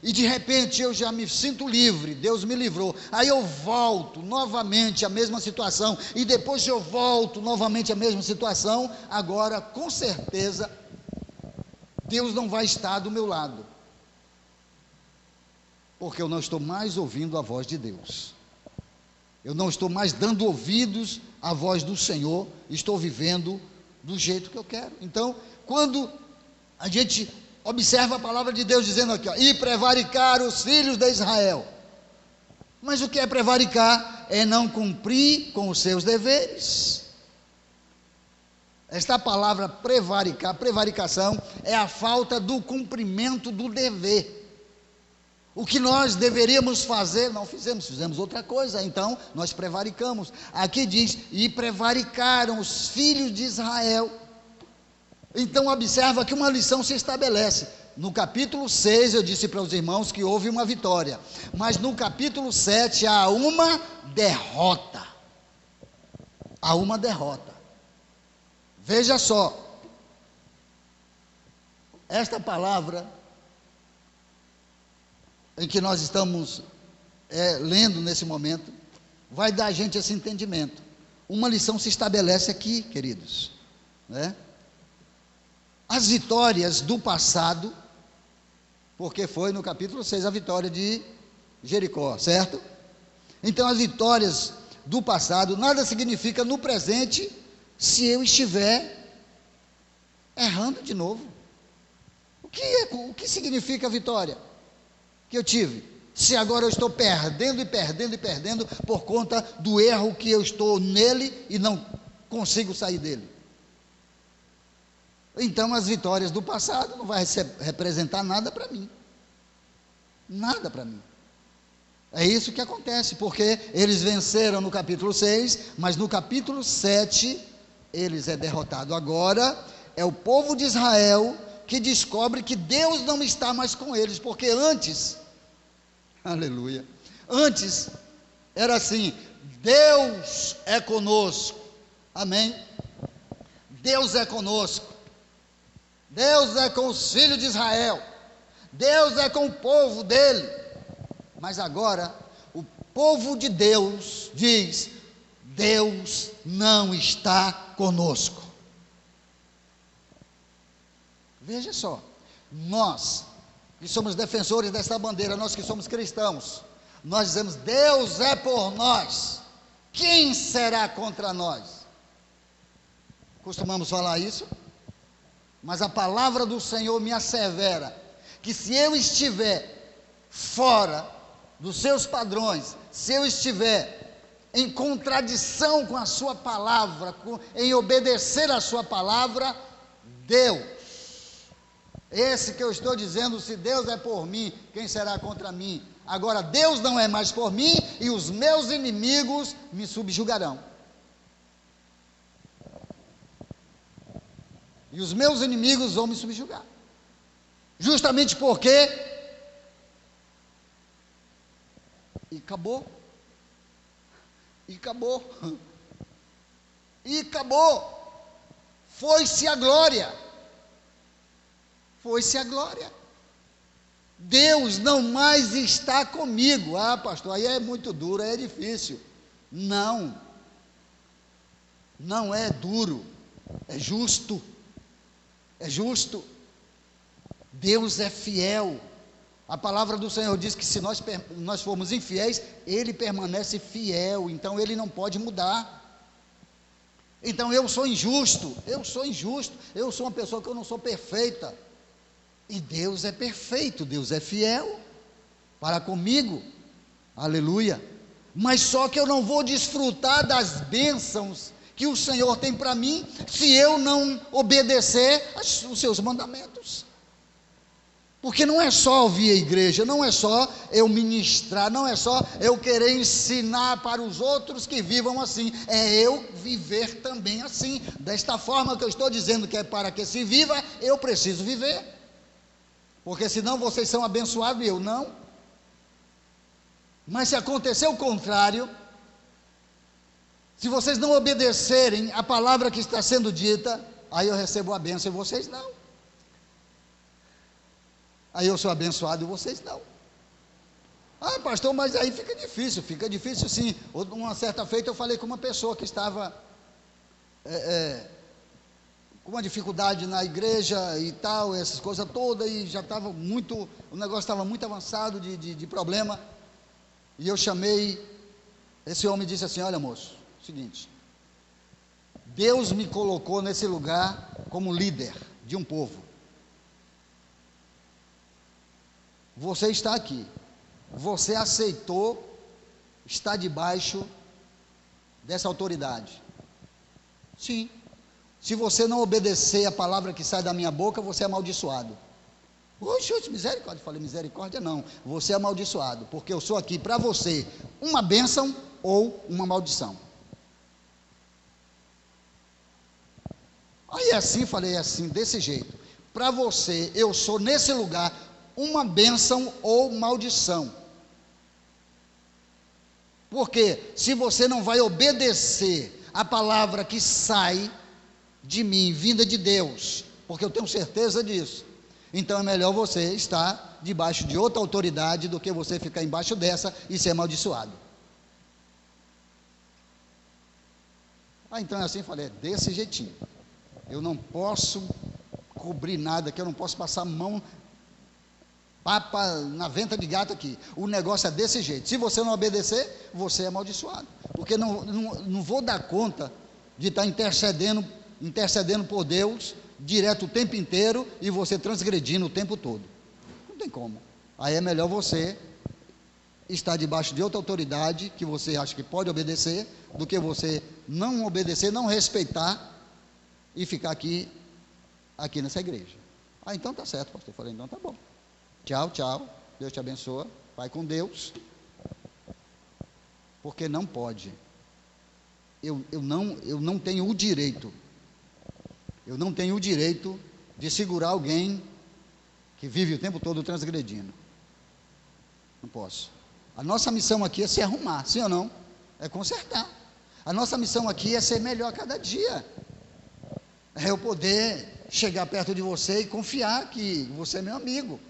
Speaker 4: e de repente eu já me sinto livre, Deus me livrou, aí eu volto novamente à mesma situação, e depois eu volto novamente à mesma situação, agora com certeza Deus não vai estar do meu lado, porque eu não estou mais ouvindo a voz de Deus, eu não estou mais dando ouvidos à voz do Senhor, estou vivendo do jeito que eu quero. Então, quando a gente observa a palavra de Deus dizendo aqui, e prevaricaram os filhos de Israel. Mas o que é prevaricar? É não cumprir com os seus deveres. Esta palavra prevaricar, prevaricação, é a falta do cumprimento do dever. O que nós deveríamos fazer, não fizemos, fizemos outra coisa, então nós prevaricamos. Aqui diz, e prevaricaram os filhos de Israel. Então observa que uma lição se estabelece. No capítulo 6 eu disse para os irmãos que houve uma vitória, mas no capítulo 7 há uma derrota. Há uma derrota. Veja só, esta palavra em que nós estamos lendo nesse momento, vai dar a gente esse entendimento. Uma lição se estabelece aqui, queridos, né? As vitórias do passado, porque foi no capítulo 6 a vitória de Jericó, certo? Então as vitórias do passado nada significa no presente, se eu estiver errando de novo. O que significa a vitória que eu tive? Se agora eu estou perdendo e perdendo e perdendo por conta do erro que eu estou nele e não consigo sair dele. Então as vitórias do passado não vai representar nada para mim. Nada para mim. É isso que acontece, porque eles venceram no capítulo 6, mas no capítulo 7 eles é derrotado. Agora é o povo de Israel que descobre que Deus não está mais com eles, porque antes, aleluia, antes era assim: Deus é conosco, amém? Deus é conosco, Deus é com os filhos de Israel, Deus é com o povo dele. Mas agora o povo de Deus diz: Deus não está conosco. Veja só, nós que somos defensores dessa bandeira, nós que somos cristãos, nós dizemos: Deus é por nós, quem será contra nós? Costumamos falar isso, mas a palavra do Senhor me assevera que se eu estiver fora dos seus padrões, se eu estiver em contradição com a sua palavra, em obedecer a sua palavra, Deus, esse que eu estou dizendo, se Deus é por mim, quem será contra mim? Agora Deus não é mais por mim e os meus inimigos me subjugarão. E os meus inimigos vão me subjugar. Justamente porque e acabou. E acabou. E acabou. Foi-se a glória. Foi-se a glória. Deus não mais está comigo. Ah, pastor, aí é muito duro, aí é difícil. Não. Não é duro. É justo. É justo. Deus é fiel. A palavra do Senhor diz que se nós formos infiéis, Ele permanece fiel, então Ele não pode mudar. Então eu sou injusto, eu sou uma pessoa que eu não sou perfeita, e Deus é perfeito, Deus é fiel para comigo, aleluia. Mas só que eu não vou desfrutar das bênçãos que o Senhor tem para mim, se eu não obedecer os seus mandamentos. Porque não é só ouvir a igreja, não é só eu ministrar, não é só eu querer ensinar para os outros que vivam assim, é eu viver também assim, desta forma que eu estou dizendo que é para que se viva, eu preciso viver, porque senão vocês são abençoados e eu não. Mas se acontecer o contrário, se vocês não obedecerem a palavra que está sendo dita, aí eu recebo a bênção e vocês não. Aí eu sou abençoado e vocês não. Ah, pastor, mas aí fica difícil sim. Uma certa feita eu falei com uma pessoa que estava com uma dificuldade na igreja e tal, essas coisas todas, e já estava muito, o negócio estava muito avançado de problema, e eu chamei, esse homem e disse assim: olha moço, seguinte, Deus me colocou nesse lugar como líder de um povo, você está aqui, você aceitou estar debaixo dessa autoridade, sim. Se você não obedecer a palavra que sai da minha boca, você é amaldiçoado. Oxe, misericórdia. Eu falei: misericórdia não, você é amaldiçoado, porque eu sou aqui para você uma bênção ou uma maldição. Aí assim, falei assim, desse jeito, para você eu sou nesse lugar uma bênção ou maldição, porque se você não vai obedecer a palavra que sai de mim, vinda de Deus, porque eu tenho certeza disso, então é melhor você estar debaixo de outra autoridade do que você ficar embaixo dessa e ser amaldiçoado. Então é assim, falei, desse jeitinho, eu não posso cobrir nada, que eu não posso passar mão, papa na venta de gato aqui, o negócio é desse jeito, se você não obedecer, você é amaldiçoado, porque não vou dar conta de estar intercedendo por Deus, direto o tempo inteiro e você transgredindo o tempo todo. Não tem como. Aí é melhor você estar debaixo de outra autoridade que você acha que pode obedecer, do que você não obedecer, não respeitar e ficar aqui nessa igreja. Ah, então tá certo, pastor. Eu falei, então tá bom. Tchau, tchau. Deus te abençoa. Vai com Deus. Porque não pode. Eu não tenho o direito. Eu não tenho o direito de segurar alguém que vive o tempo todo transgredindo. Não posso. A nossa missão aqui é se arrumar, sim ou não? É consertar. A nossa missão aqui é ser melhor a cada dia. É eu poder chegar perto de você e confiar que você é meu amigo,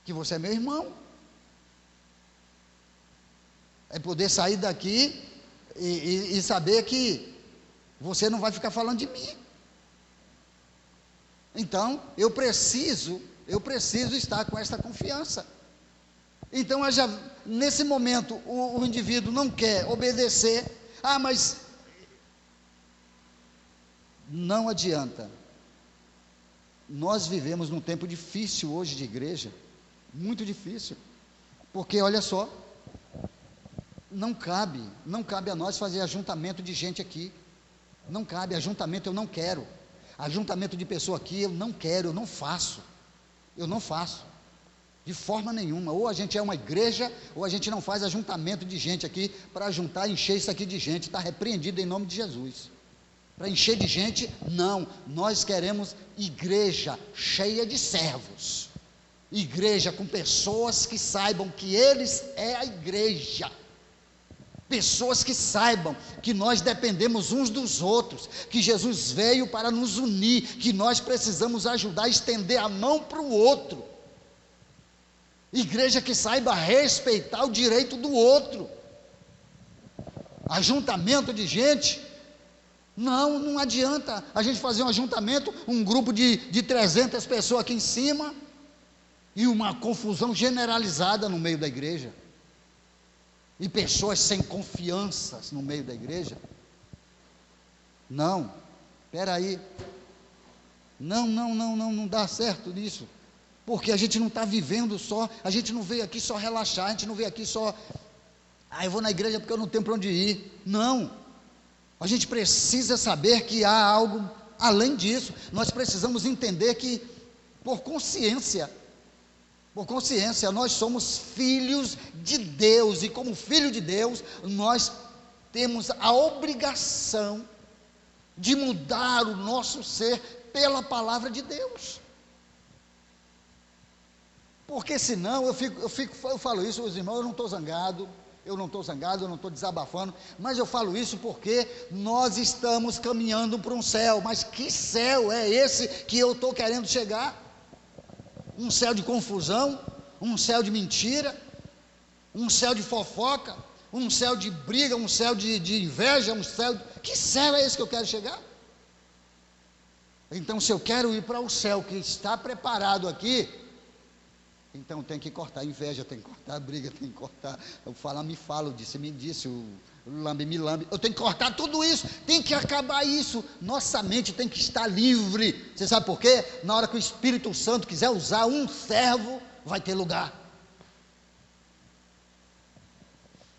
Speaker 4: que você é meu irmão. É poder sair daqui e saber que você não vai ficar falando de mim. Então, eu preciso estar com esta confiança. Então, nesse momento, o indivíduo não quer obedecer. Ah, mas não adianta. Nós vivemos num tempo difícil hoje de igreja, muito difícil, porque olha só, não cabe a nós fazer ajuntamento de gente aqui. Não cabe, ajuntamento eu não quero. Ajuntamento de pessoa aqui eu não quero, eu não faço. De forma nenhuma. Ou a gente é uma igreja, ou a gente não faz ajuntamento de gente aqui para juntar e encher isso aqui de gente. Está repreendido em nome de Jesus. Para encher de gente, não. Nós queremos igreja cheia de servos. Igreja com pessoas que saibam que eles é a igreja. Pessoas que saibam que nós dependemos uns dos outros, que Jesus veio para nos unir, que nós precisamos ajudar a estender a mão para o outro. Igreja que saiba respeitar o direito do outro. Ajuntamento de gente, não adianta a gente fazer um ajuntamento, um grupo de 300 pessoas aqui em cima, e uma confusão generalizada no meio da igreja. E pessoas sem confianças no meio da igreja. Não, espera aí. Não dá certo nisso. Porque a gente não está vivendo só, a gente não veio aqui só relaxar, a gente não veio aqui só, eu vou na igreja porque eu não tenho para onde ir. Não, a gente precisa saber que há algo além disso. Nós precisamos entender que, por consciência, nós somos filhos de Deus, e como filho de Deus, nós temos a obrigação de mudar o nosso ser pela palavra de Deus. Porque senão, eu falo isso, os irmãos, eu não estou zangado, eu não estou desabafando, mas eu falo isso porque nós estamos caminhando para um céu. Mas que céu é esse que eu estou querendo chegar? Um céu de confusão, um céu de mentira, um céu de fofoca, um céu de briga, um céu de inveja, que céu é esse que eu quero chegar? Então, se eu quero ir para o céu que está preparado aqui, então tem que cortar a inveja, tem que cortar a briga, tem que cortar o falar me fala, o disse me disse, o lambe me lambe. Eu tenho que cortar tudo isso, tem que acabar isso. Nossa mente tem que estar livre. Você sabe por quê? Na hora que o Espírito Santo quiser usar um servo, vai ter lugar.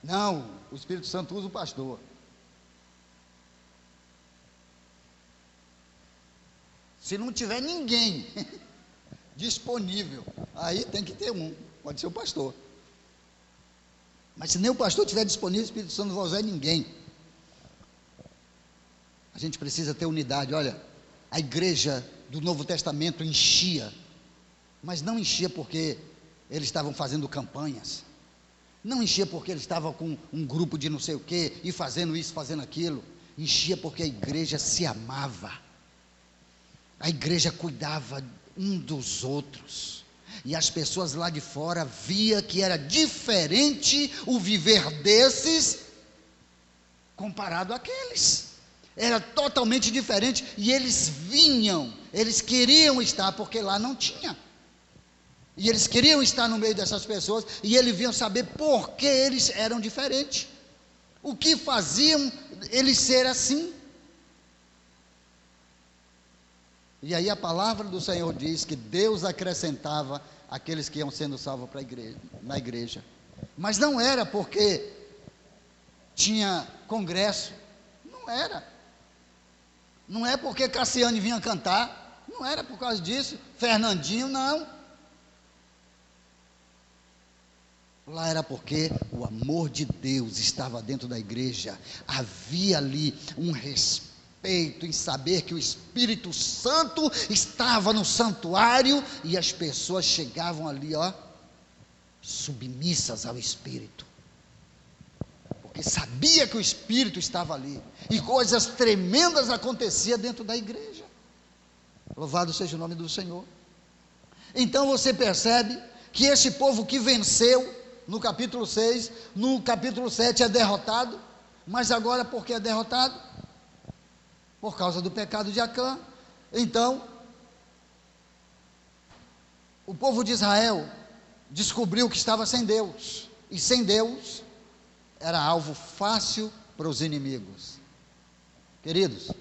Speaker 4: Não, o Espírito Santo usa o pastor. Se não tiver ninguém disponível, aí tem que ter um, pode ser o pastor. Mas se nem o pastor estiver disponível, o Espírito Santo não vai usar ninguém. A gente precisa ter unidade. Olha, a igreja do Novo Testamento enchia, mas não enchia porque eles estavam fazendo campanhas, não enchia porque eles estavam com um grupo de não sei o que, e fazendo isso, fazendo aquilo. Enchia porque a igreja se amava, a igreja cuidava um dos outros, e as pessoas lá de fora via que era diferente o viver desses comparado àqueles. Era totalmente diferente, e eles vinham, eles queriam estar, porque lá não tinha, e eles queriam estar no meio dessas pessoas, e eles vinham saber por que eles eram diferentes, o que faziam eles ser assim. E aí a palavra do Senhor diz que Deus acrescentava aqueles que iam sendo salvos para a igreja, na igreja. Mas não era porque tinha congresso, não era. Não é porque Cassiane vinha cantar, não era por causa disso, Fernandinho, não. Lá era porque o amor de Deus estava dentro da igreja, havia ali um respeito em saber que o Espírito Santo estava no santuário e as pessoas chegavam ali, submissas ao Espírito, porque sabia que o Espírito estava ali, e coisas tremendas aconteciam dentro da igreja. Louvado seja o nome do Senhor. Então você percebe que esse povo que venceu no capítulo 6, no capítulo 7 é derrotado, mas agora por que é derrotado? Por causa do pecado de Acã. Então, o povo de Israel descobriu que estava sem Deus, e sem Deus era alvo fácil para os inimigos. Queridos,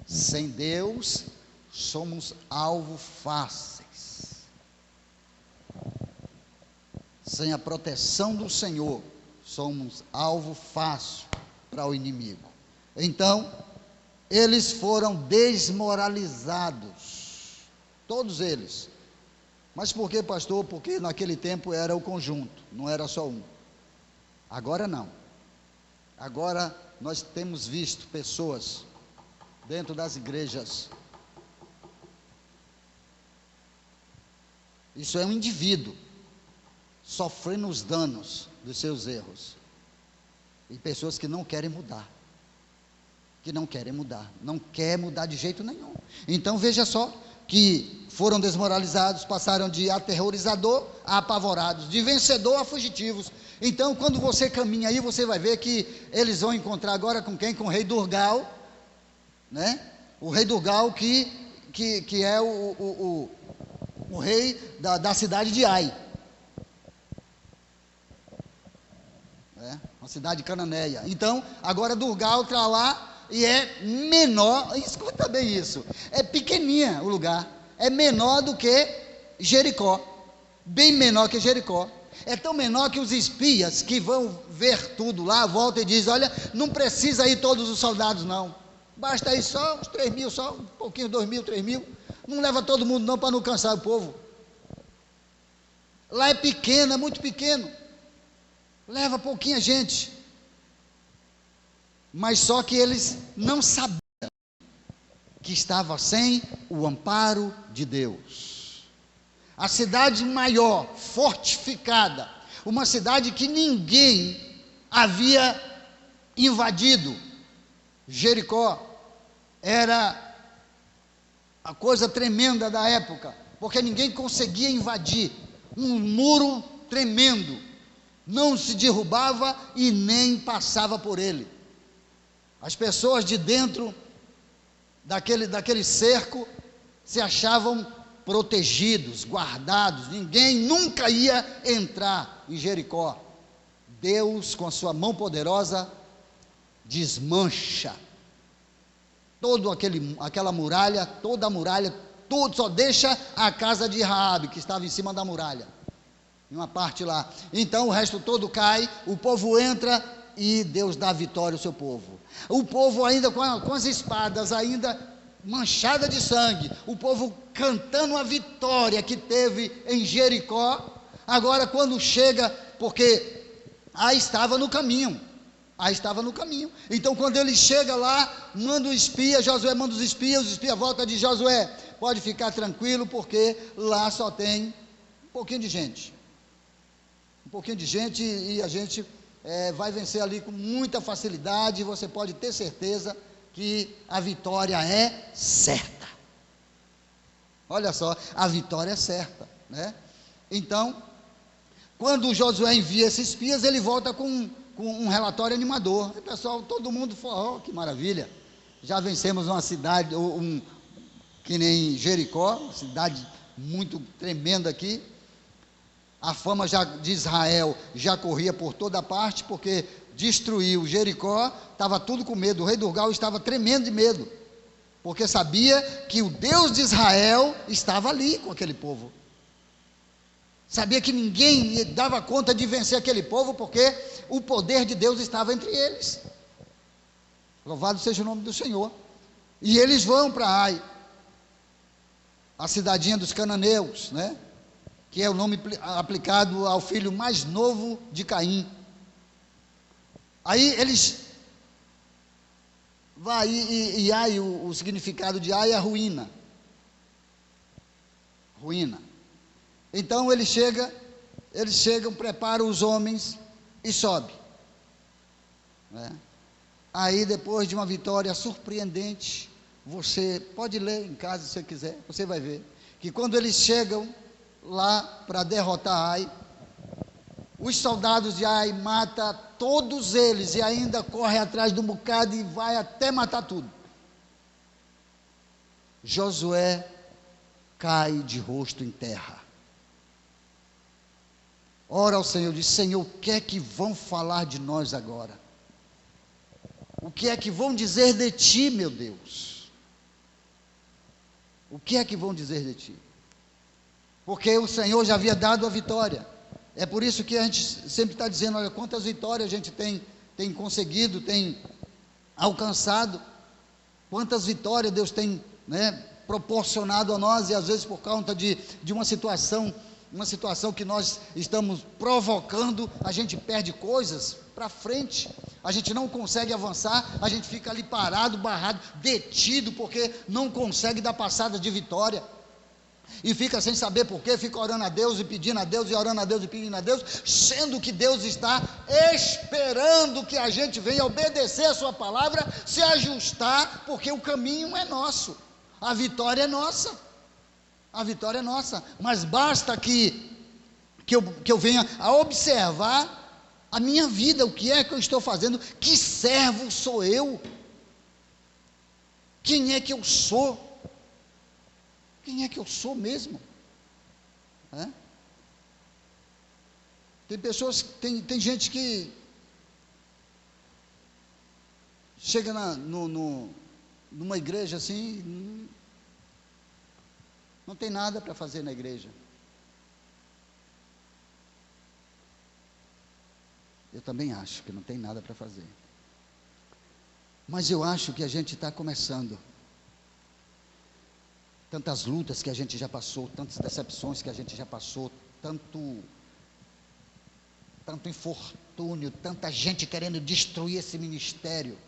Speaker 4: sem Deus somos alvo fáceis. Sem a proteção do Senhor, somos alvo fácil para o inimigo. Então, eles foram desmoralizados, todos eles. Mas por que, pastor? Porque naquele tempo era o conjunto, não era só um. Agora não. Agora nós temos visto pessoas dentro das igrejas. Isso é um indivíduo sofrendo os danos dos seus erros, e pessoas que não querem mudar, não quer mudar de jeito nenhum. Então veja só, que foram desmoralizados, passaram de aterrorizador a apavorados, de vencedor a fugitivos. Então quando você caminha aí, você vai ver que eles vão encontrar agora com quem? Com o rei Durgal, né? O rei Durgal que é o rei da cidade de Ai, uma cidade cananeia. Então, agora Durgal está lá e é menor, escuta bem isso, é pequenininha o lugar, é menor do que Jericó, bem menor que Jericó. É tão menor que os espias que vão ver tudo lá, voltam e dizem: olha, não precisa ir todos os soldados não, basta ir só uns 3 mil, só um pouquinho, 2 mil, 3 mil, não leva todo mundo não, para não cansar o povo. Lá é pequeno, é muito pequeno, leva pouquinha gente. Mas só que eles não sabiam que estava sem o amparo de Deus. A cidade maior, fortificada, uma cidade que ninguém havia invadido, Jericó, era a coisa tremenda da época, porque ninguém conseguia invadir, um muro tremendo, não se derrubava e nem passava por ele. As pessoas de dentro daquele cerco se achavam protegidos, guardados, ninguém nunca ia entrar em Jericó. Deus, com a sua mão poderosa, desmancha aquela muralha, toda a muralha, tudo, só deixa a casa de Raabe, que estava em cima da muralha, em uma parte lá. Então o resto todo cai, o povo entra e Deus dá vitória ao seu povo. O povo ainda com as espadas ainda manchada de sangue, o povo cantando a vitória que teve em Jericó. Agora quando chega, porque Ai estava no caminho, então quando ele chega lá, manda o espia, Josué manda os espias voltam de Josué, pode ficar tranquilo, porque lá só tem um pouquinho de gente, e a gente vai vencer ali com muita facilidade. Você pode ter certeza que a vitória é certa. Olha só, a vitória é certa, né? Então, quando Josué envia esses espias, ele volta com um relatório animador. E, pessoal, todo mundo falou: oh, que maravilha, já vencemos uma cidade, que nem Jericó, uma cidade muito tremenda aqui. A fama de Israel já corria por toda parte, porque destruiu Jericó, estava tudo com medo, o rei Durgal estava tremendo de medo. porque sabia que o Deus de Israel estava ali com aquele povo. Sabia que ninguém dava conta de vencer aquele povo, porque o poder de Deus estava entre eles. Louvado seja o nome do Senhor. E eles vão para Ai, a cidadinha dos cananeus, né? Que é o nome aplicado ao filho mais novo de Caim. Aí eles vai e Ai, o significado de Ai é ruína. Ruína. Então eles chegam, preparam os homens e sobe, né? Aí depois de uma vitória surpreendente, você pode ler em casa se você quiser, você vai ver que quando eles chegam lá para derrotar Ai, os soldados de Ai matam todos eles e ainda corre atrás de um bocado e vai até matar tudo. Josué cai de rosto em terra. Ora ao Senhor, diz: Senhor, o que é que vão falar de nós agora? O que é que vão dizer de ti, meu Deus? O que é que vão dizer de ti? Porque o Senhor já havia dado a vitória. É por isso que a gente sempre está dizendo: olha, quantas vitórias a gente tem conseguido, tem alcançado, quantas vitórias Deus tem, né, proporcionado a nós, e às vezes por conta de uma situação que nós estamos provocando, a gente perde coisas para frente, a gente não consegue avançar, a gente fica ali parado, barrado, detido, porque não consegue dar passada de vitória, e fica sem saber porquê, fica orando a Deus e pedindo a Deus, e orando a Deus e pedindo a Deus, sendo que Deus está esperando que a gente venha obedecer a sua palavra, se ajustar, porque o caminho é nosso, a vitória é nossa. A vitória é nossa, mas basta que eu venha a observar a minha vida, o que é que eu estou fazendo, que servo sou eu, quem é que eu sou, quem é que eu sou mesmo? Tem pessoas, tem gente que chega numa igreja assim, não tem nada para fazer na igreja. Eu também acho que não tem nada para fazer. Mas eu acho que a gente está começando. Tantas lutas que a gente já passou, tantas decepções que a gente já passou, tanto infortúnio, tanta gente querendo destruir esse ministério,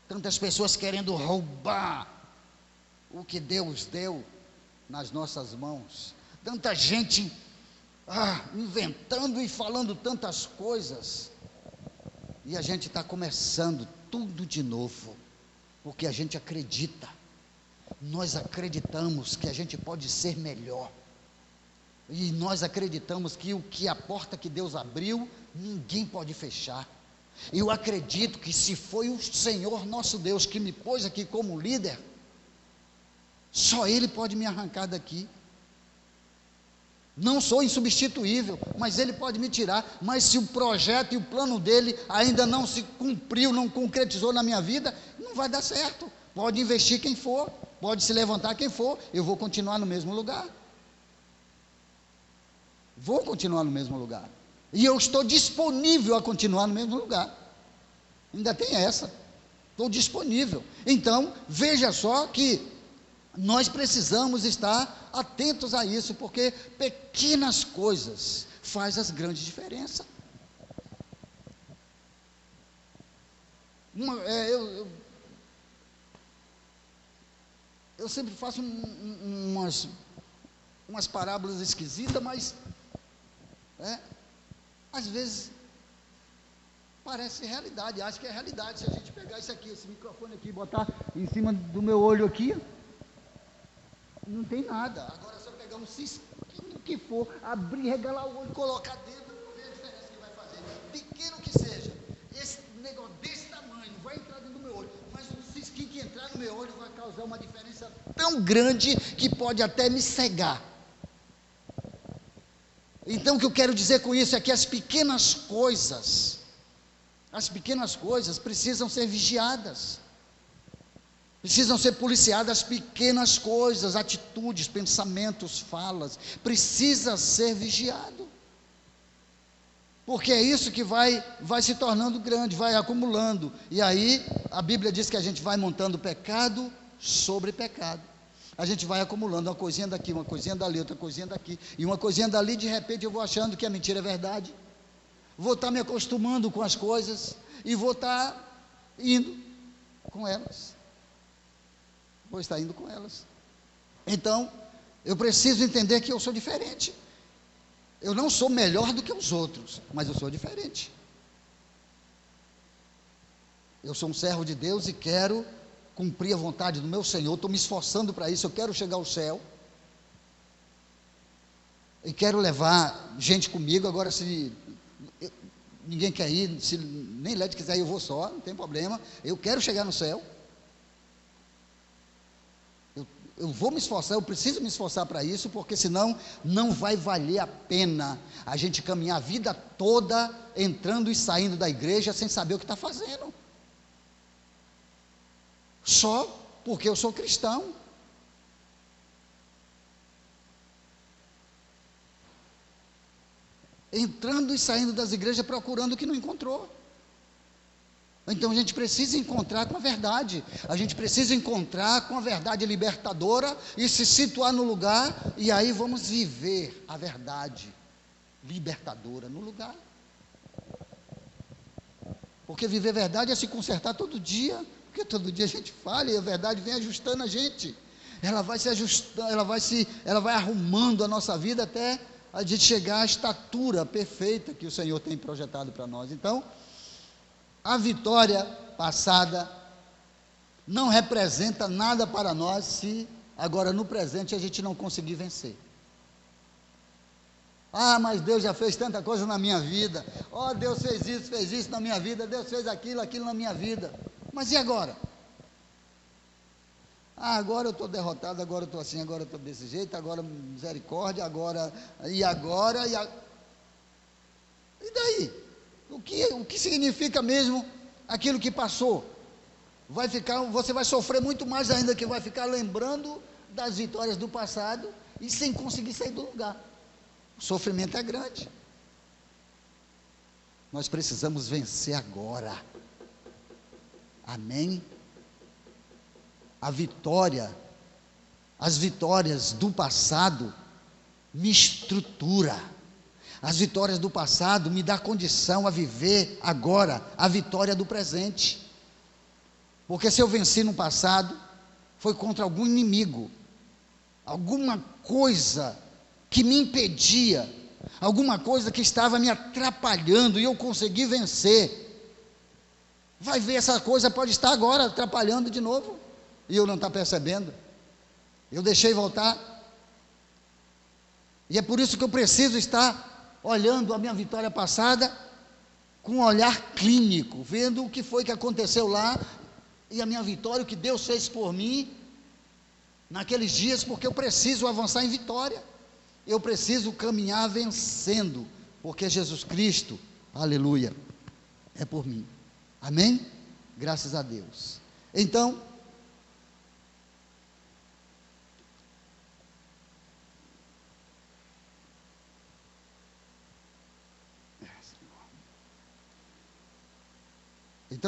Speaker 4: tantas pessoas querendo roubar o que Deus deu nas nossas mãos, tanta gente inventando e falando tantas coisas, e a gente está começando tudo de novo, porque a gente acredita, nós acreditamos que a gente pode ser melhor, e nós acreditamos que a porta que Deus abriu, ninguém pode fechar. Eu acredito que se foi o Senhor nosso Deus que me pôs aqui como líder, só Ele pode me arrancar daqui. Não sou insubstituível, mas Ele pode me tirar. Mas se o projeto e o plano dEle ainda não se cumpriu, não concretizou na minha vida, não vai dar certo. Pode investir quem for, pode se levantar quem for, eu vou continuar no mesmo lugar. Vou continuar no mesmo lugar. E eu estou disponível a continuar no mesmo lugar. Ainda tem essa. Estou disponível. Então, veja só que nós precisamos estar atentos a isso, porque pequenas coisas fazem as grandes diferenças. Eu sempre faço umas parábolas esquisitas, mas às vezes parece realidade, acho que é realidade. Se a gente pegar isso aqui, esse microfone aqui, botar em cima do meu olho aqui, não tem nada. Agora se eu pegar um cisquinho que for, abrir, regalar o olho, colocar dentro, ver a diferença que vai fazer, pequeno que seja, esse negócio desse tamanho, vai entrar dentro do meu olho, mas um cisquinho que entrar no meu olho vai causar uma diferença tão grande, que pode até me cegar. Então o que eu quero dizer com isso é que as pequenas coisas precisam ser vigiadas. Precisam ser policiadas as pequenas coisas, atitudes, pensamentos, falas. Precisa ser vigiado. Porque é isso que vai se tornando grande, vai acumulando. E aí, a Bíblia diz que a gente vai montando pecado sobre pecado. A gente vai acumulando uma coisinha daqui, uma coisinha dali, outra coisinha daqui. E uma coisinha dali, de repente eu vou achando que a mentira é verdade. Vou estar me acostumando com as coisas e vou estar indo com elas. Vou estar indo com elas. Então, eu preciso entender que eu sou diferente. Eu não sou melhor do que os outros, mas eu sou diferente. Eu sou um servo de Deus e quero cumprir a vontade do meu Senhor. Estou me esforçando para isso. Eu quero chegar ao céu. E quero levar gente comigo. Agora, se ninguém quer ir, se nem Led quiser ir, eu vou só, não tem problema. Eu quero chegar no céu. Eu vou me esforçar, eu preciso me esforçar para isso, porque senão não vai valer a pena a gente caminhar a vida toda entrando e saindo da igreja sem saber o que está fazendo. Só porque eu sou cristão. Entrando e saindo das igrejas procurando o que não encontrou. Então a gente precisa encontrar com a verdade, a gente precisa encontrar com a verdade libertadora e se situar no lugar, e aí vamos viver a verdade libertadora no lugar. Porque viver a verdade é se consertar todo dia, porque todo dia a gente falha e a verdade vem ajustando a gente. Ela vai se ajustando, ela vai arrumando a nossa vida até a gente chegar à estatura perfeita que o Senhor tem projetado para nós. Então, a vitória passada não representa nada para nós se agora no presente a gente não conseguir vencer. Ah, mas Deus já fez tanta coisa na minha vida. Oh, Deus fez isso na minha vida. Deus fez aquilo na minha vida. Mas e agora? Ah, agora eu estou derrotado, agora eu estou assim, agora eu estou desse jeito, agora misericórdia, e daí? O que significa mesmo aquilo que passou? Você vai sofrer muito mais ainda, que vai ficar lembrando das vitórias do passado e sem conseguir sair do lugar. O sofrimento é grande. Nós precisamos vencer agora. Amém? As vitórias do passado me estrutura. As vitórias do passado me dão condição a viver agora a vitória do presente. Porque se eu venci no passado, foi contra algum inimigo, alguma coisa que me impedia, alguma coisa que estava me atrapalhando e eu consegui vencer. Vai ver, essa coisa pode estar agora atrapalhando de novo e eu não estou percebendo. Eu deixei voltar. E é por isso que eu preciso estar olhando a minha vitória passada com um olhar clínico, vendo o que foi que aconteceu lá e a minha vitória, o que Deus fez por mim naqueles dias, porque eu preciso avançar em vitória, eu preciso caminhar vencendo, porque Jesus Cristo, aleluia, é por mim. Amém? Graças a Deus. Então,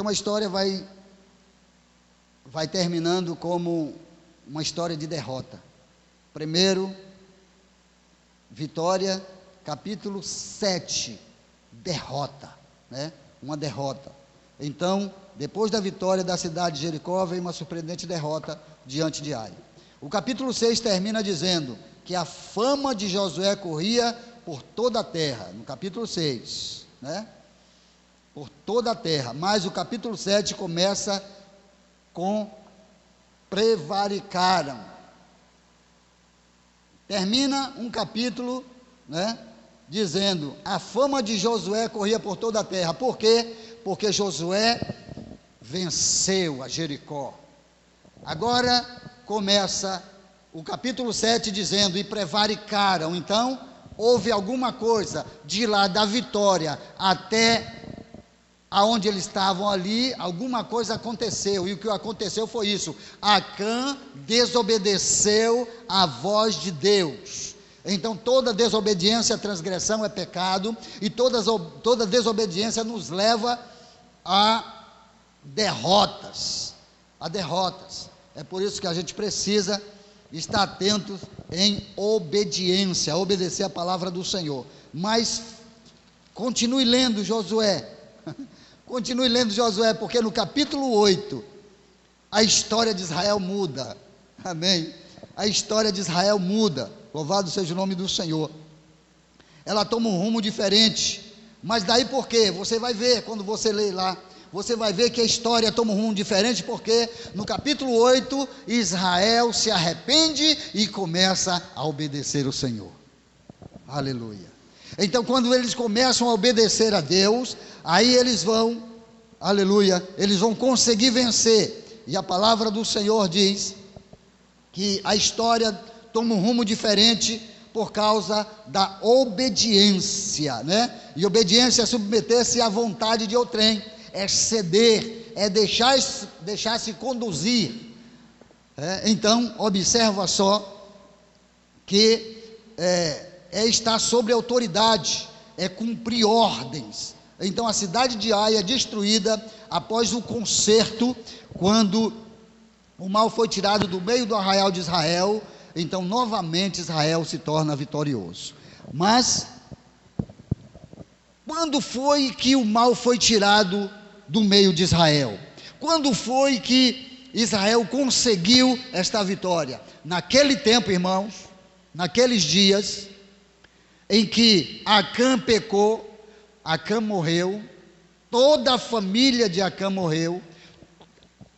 Speaker 4: a história vai terminando como uma história de derrota. Primeiro, vitória, capítulo 7, derrota, né? Uma derrota. Então, depois da vitória da cidade de Jericó, vem uma surpreendente derrota diante de Ai. O capítulo 6 termina dizendo que a fama de Josué corria por toda a terra, no capítulo 6, né? Por toda a terra, mas o capítulo 7 começa com prevaricaram. Termina um capítulo, né, dizendo, a fama de Josué corria por toda a terra. Por quê? Porque Josué venceu a Jericó. Agora começa o capítulo 7 dizendo, e prevaricaram. Então, houve alguma coisa de lá da vitória até aonde eles estavam ali, alguma coisa aconteceu, e o que aconteceu foi isso: Acã desobedeceu à voz de Deus. Então toda desobediência, transgressão é pecado, e toda desobediência nos leva a derrotas, é por isso que a gente precisa estar atento em obediência, obedecer a palavra do Senhor. Mas continue lendo Josué, porque no capítulo 8, a história de Israel muda, amém? A história de Israel muda, louvado seja o nome do Senhor. Ela toma um rumo diferente, mas daí por quê? Você vai ver, quando você lê lá, você vai ver que a história toma um rumo diferente, porque no capítulo 8, Israel se arrepende e começa a obedecer o Senhor, aleluia. Então quando eles começam a obedecer a Deus, aí eles vão, aleluia, eles vão conseguir vencer, e a palavra do Senhor diz que a história toma um rumo diferente por causa da obediência, né? E obediência é submeter-se à vontade de outrem, é ceder, é deixar-se conduzir. Então, observa só que é estar sobre autoridade, é cumprir ordens. Então, a cidade de Ai é destruída após o concerto, quando o mal foi tirado do meio do arraial de Israel. Então, novamente, Israel se torna vitorioso. Mas, quando foi que o mal foi tirado do meio de Israel? Quando foi que Israel conseguiu esta vitória? Naquele tempo, irmãos, naqueles dias em que Acã pecou, Acã morreu, toda a família de Acã morreu,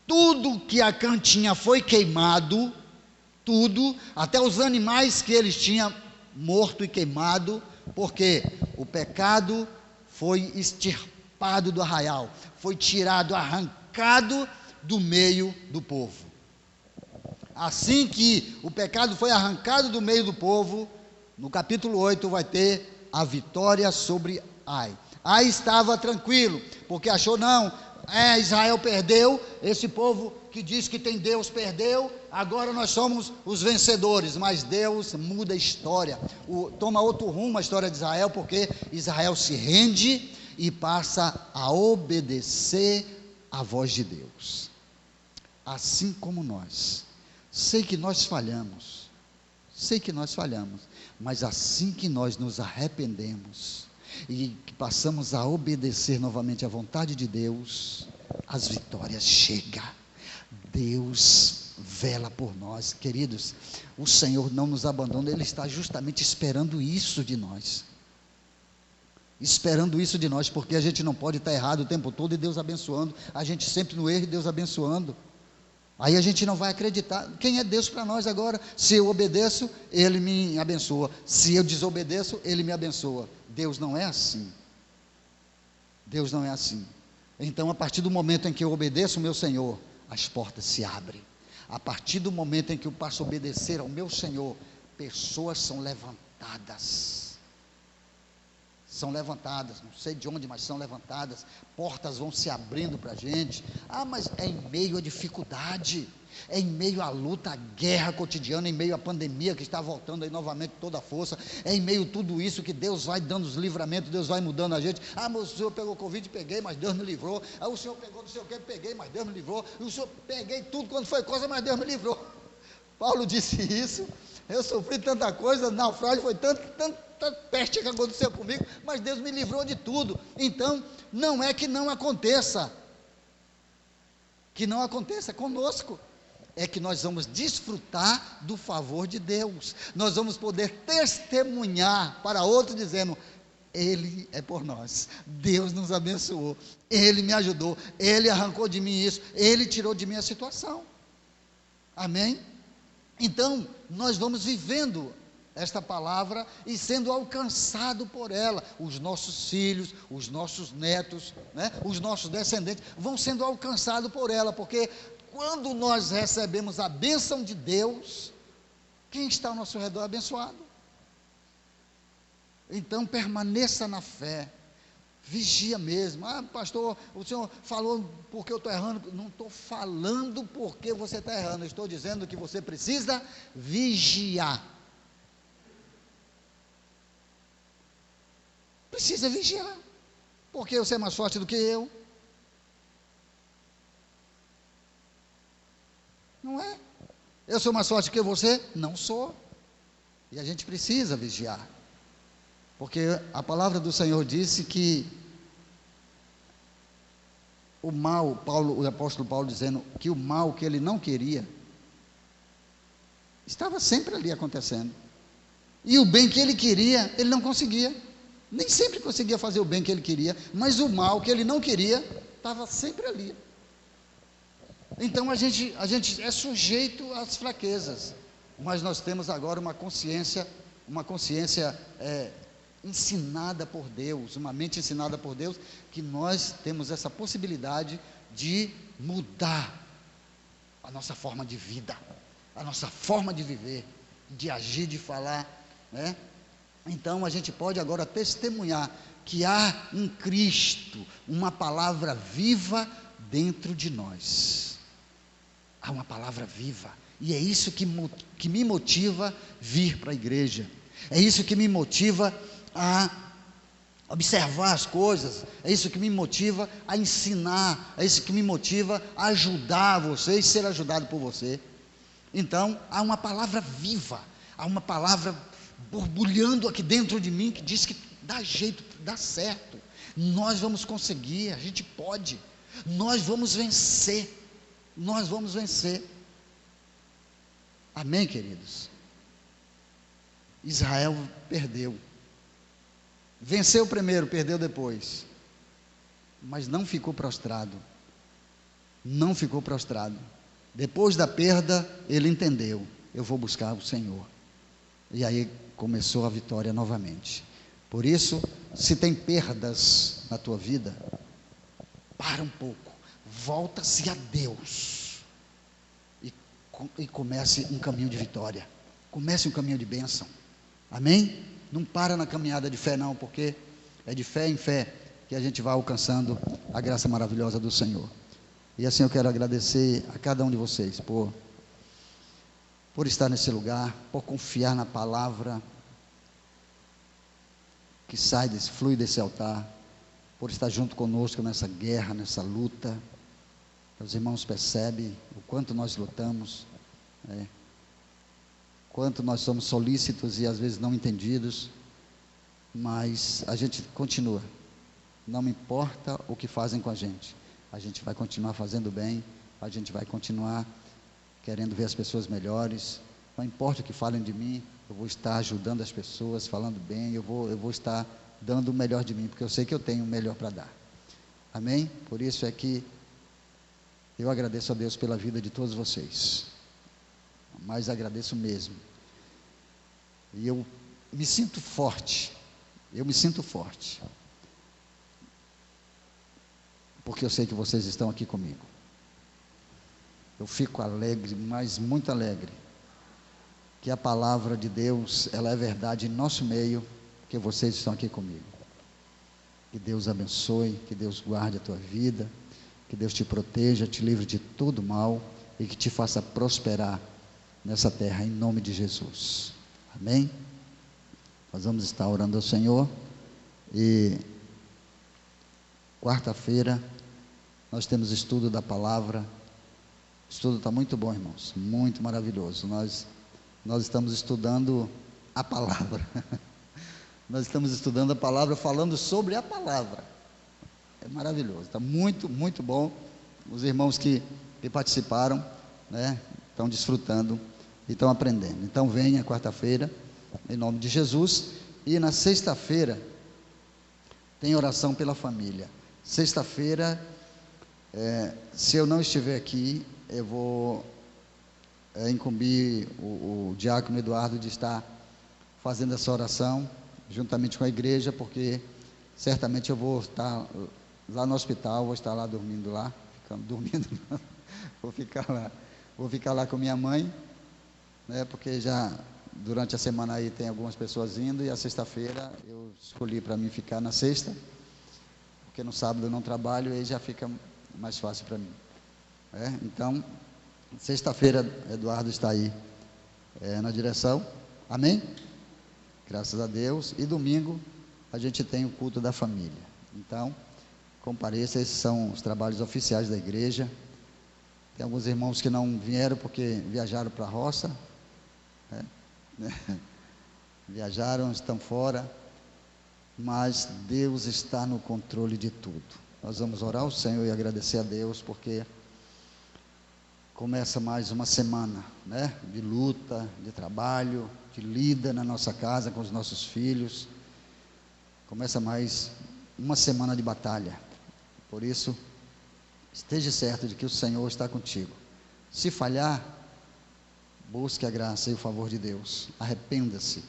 Speaker 4: tudo que Acã tinha foi queimado, tudo, até os animais que eles tinham morto e queimado, porque o pecado foi extirpado do arraial, foi tirado, arrancado do meio do povo. Assim que o pecado foi arrancado do meio do povo, no capítulo 8 vai ter a vitória sobre Ai. Ai estava tranquilo, porque achou, não, Israel perdeu, esse povo que diz que tem Deus perdeu, agora nós somos os vencedores. Mas Deus muda a história, toma outro rumo a história de Israel, porque Israel se rende e passa a obedecer a voz de Deus. Assim como nós, sei que nós falhamos, mas assim que nós nos arrependemos e que passamos a obedecer novamente à vontade de Deus, as vitórias chegam. Deus vela por nós, queridos. O Senhor não nos abandona, Ele está justamente esperando isso de nós. Porque a gente não pode estar errado o tempo todo e Deus abençoando, a gente sempre no erro e Deus abençoando. Aí a gente não vai acreditar. Quem é Deus para nós agora? Se eu obedeço, Ele me abençoa. Se eu desobedeço, Ele me abençoa. Deus não é assim. Então, a partir do momento em que eu obedeço o meu Senhor, as portas se abrem. A partir do momento em que eu passo a obedecer ao meu Senhor, pessoas são levantadas, não sei de onde, mas são levantadas, portas vão se abrindo para a gente. Mas é em meio à dificuldade, é em meio à luta, à guerra cotidiana, em meio à pandemia que está voltando aí novamente toda a força, é em meio a tudo isso que Deus vai dando os livramentos, Deus vai mudando a gente. Mas o Senhor pegou Covid, peguei, mas Deus me livrou. O Senhor pegou não sei o que, peguei, mas Deus me livrou. O Senhor, peguei tudo quando foi coisa, mas Deus me livrou. Paulo disse isso. Eu sofri tanta coisa, naufrágio foi tanta peste que aconteceu comigo, mas Deus me livrou de tudo. Então, não é que não aconteça conosco, é que nós vamos desfrutar do favor de Deus, nós vamos poder testemunhar para outros dizendo, Ele é por nós, Deus nos abençoou, Ele me ajudou, Ele arrancou de mim isso, Ele tirou de mim a situação, amém? Então, nós vamos vivendo esta palavra e sendo alcançado por ela, os nossos filhos, os nossos netos, né? Os nossos descendentes vão sendo alcançados por ela, porque quando nós recebemos a bênção de Deus, quem está ao nosso redor é abençoado. Então permaneça na fé, Vigia mesmo. Ah, pastor, o senhor falou porque eu estou errando. Não estou falando porque você está errando. Eu estou dizendo que você precisa vigiar. Precisa vigiar. Porque você é mais forte do que eu. Não é? Eu sou mais forte que você? Não sou. E a gente precisa vigiar. Porque a palavra do Senhor disse que o mal, o apóstolo Paulo dizendo que o mal que ele não queria, estava sempre ali acontecendo. E o bem que ele queria, ele não conseguia. Nem sempre conseguia fazer o bem que ele queria, mas o mal que ele não queria, estava sempre ali. Então a gente é sujeito às fraquezas, mas nós temos agora uma consciência ensinada por Deus, uma mente ensinada por Deus, que nós temos essa possibilidade de mudar a nossa forma de vida, a nossa forma de viver, de agir, de falar, né? Então a gente pode agora testemunhar que há em Cristo uma palavra viva dentro de nós. Há uma palavra viva, e é isso que me motiva a vir para a igreja, é isso que me motiva a observar as coisas, é isso que me motiva a ensinar, é isso que me motiva a ajudar você e ser ajudado por você. Então, há uma palavra viva, há uma palavra borbulhando aqui dentro de mim que diz que dá jeito, dá certo, nós vamos conseguir, a gente pode, nós vamos vencer. Nós vamos vencer. Amém, queridos? Israel perdeu. Venceu primeiro, perdeu depois. Mas não ficou prostrado. Não ficou prostrado. Depois da perda, ele entendeu: eu vou buscar o Senhor. E aí começou a vitória novamente. Por isso, se tem perdas na tua vida, para um pouco. Volta-se a Deus e comece um caminho de vitória, comece um caminho de bênção, amém? Não para na caminhada de fé não, porque é de fé em fé que a gente vai alcançando a graça maravilhosa do Senhor. E assim eu quero agradecer a cada um de vocês por estar nesse lugar, por confiar na palavra que flui desse altar, por estar junto conosco nessa guerra, nessa luta. Os irmãos percebem o quanto nós lutamos, quanto nós somos solícitos e às vezes não entendidos, mas a gente continua, não importa o que fazem com a gente vai continuar fazendo bem, a gente vai continuar querendo ver as pessoas melhores, não importa o que falem de mim, eu vou estar ajudando as pessoas, falando bem, eu vou estar dando o melhor de mim, porque eu sei que eu tenho o melhor para dar, amém? Por isso é que eu agradeço a Deus pela vida de todos vocês, mas agradeço mesmo, e eu me sinto forte, porque eu sei que vocês estão aqui comigo, eu fico alegre, mas muito alegre, que a palavra de Deus, ela é verdade em nosso meio, porque vocês estão aqui comigo. Que Deus abençoe, que Deus guarde a tua vida, que Deus te proteja, te livre de todo mal e que te faça prosperar nessa terra, em nome de Jesus, amém? Nós vamos estar orando ao Senhor, e quarta-feira nós temos estudo da palavra. O estudo está muito bom, irmãos, muito maravilhoso. Nós estamos estudando a palavra, nós estamos estudando a palavra, falando sobre a palavra, é maravilhoso, está muito, muito bom. Os irmãos que participaram, né, estão desfrutando e estão aprendendo. Então venha quarta-feira, em nome de Jesus, e na sexta-feira tem oração pela família. Sexta-feira, se eu não estiver aqui, eu vou incumbir o diácono Eduardo de estar fazendo essa oração juntamente com a igreja, porque certamente eu vou estar lá no hospital, vou estar lá dormindo lá, vou ficar lá com minha mãe, né, porque já durante a semana aí tem algumas pessoas indo, e a sexta-feira eu escolhi para mim ficar na sexta, porque no sábado eu não trabalho e aí já fica mais fácil para mim. Então, sexta-feira, Eduardo está aí na direção, amém? Graças a Deus. E domingo a gente tem o culto da família. Então, compareça, esses são os trabalhos oficiais da igreja. Tem alguns irmãos que não vieram porque viajaram para a roça, viajaram, estão fora, mas Deus está no controle de tudo. Nós vamos orar ao Senhor e agradecer a Deus, porque começa mais uma semana, de luta, de trabalho, de lida na nossa casa com os nossos filhos. Começa mais uma semana de batalha. Por isso, esteja certo de que o Senhor está contigo. Se falhar, busque a graça e o favor de Deus. Arrependa-se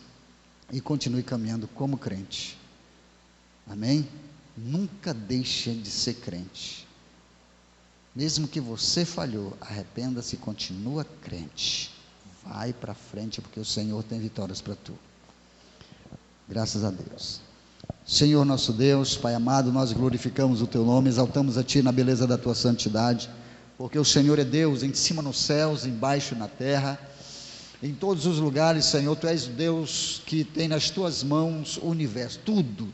Speaker 4: e continue caminhando como crente. Amém? Nunca deixe de ser crente. Mesmo que você falhou, arrependa-se e continua crente. Vai para frente, porque o Senhor tem vitórias para tu. Graças a Deus. Senhor nosso Deus, Pai amado, nós glorificamos o Teu nome, exaltamos a Ti na beleza da Tua santidade, porque o Senhor é Deus, em cima nos céus, embaixo na terra, em todos os lugares, Senhor. Tu és o Deus que tem nas Tuas mãos o universo, tudo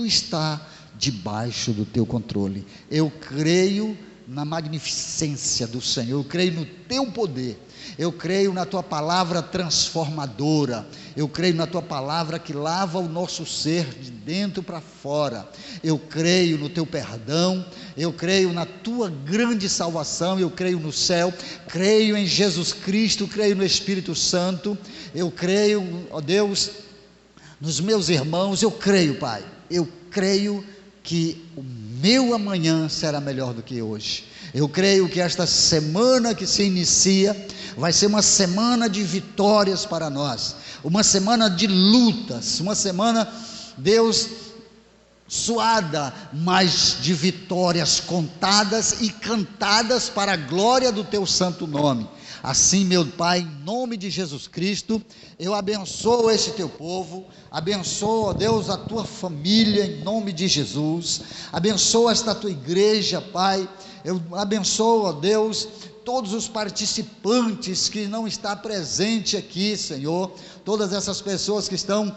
Speaker 4: está debaixo do Teu controle. Eu creio na magnificência do Senhor, eu creio no Teu poder, eu creio na Tua palavra transformadora, eu creio na Tua palavra que lava o nosso ser de dentro para fora, eu creio no Teu perdão, eu creio na Tua grande salvação, eu creio no céu, creio em Jesus Cristo, creio no Espírito Santo, eu creio, ó Deus, nos meus irmãos, eu creio, Pai, eu creio que o meu amanhã será melhor do que hoje. Eu creio que esta semana que se inicia vai ser uma semana de vitórias para nós, uma semana de lutas, uma semana, Deus, suada, mas de vitórias contadas e cantadas para a glória do Teu santo nome. Assim, meu Pai, em nome de Jesus Cristo, eu abençoo este Teu povo, abençoo, ó Deus, a Tua família, em nome de Jesus, abençoo esta Tua igreja, Pai, eu abençoo, ó Deus, todos os participantes que não estão presentes aqui, Senhor, todas essas pessoas que estão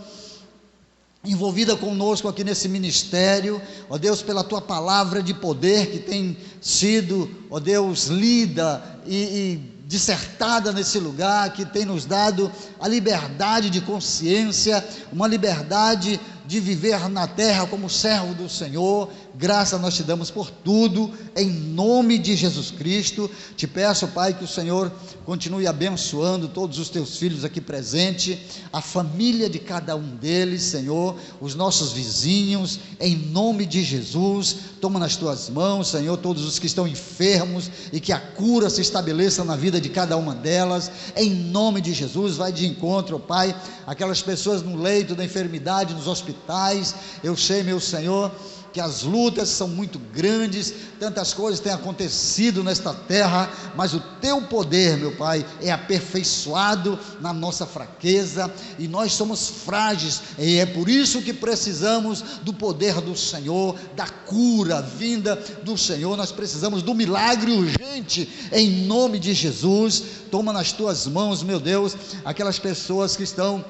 Speaker 4: envolvida conosco aqui nesse ministério, ó Deus, pela Tua palavra de poder que tem sido, ó Deus, lida e dissertada nesse lugar, que tem nos dado a liberdade de consciência, uma liberdade de viver na terra como servo do Senhor. Graça nós Te damos por tudo, em nome de Jesus Cristo. Te peço, Pai, que o Senhor continue abençoando todos os Teus filhos aqui presentes, a família de cada um deles, Senhor, os nossos vizinhos, em nome de Jesus. Toma nas Tuas mãos, Senhor, todos os que estão enfermos, e que a cura se estabeleça na vida de cada uma delas, em nome de Jesus. Vai de encontro, Pai, aquelas pessoas no leito da enfermidade, nos hospitais. Eu sei, meu Senhor, que as lutas são muito grandes, tantas coisas têm acontecido nesta terra, mas o Teu poder, meu Pai, é aperfeiçoado na nossa fraqueza, e nós somos frágeis, e é por isso que precisamos do poder do Senhor, da cura vinda do Senhor. Nós precisamos do milagre urgente, em nome de Jesus. Toma nas Tuas mãos, meu Deus, aquelas pessoas que estão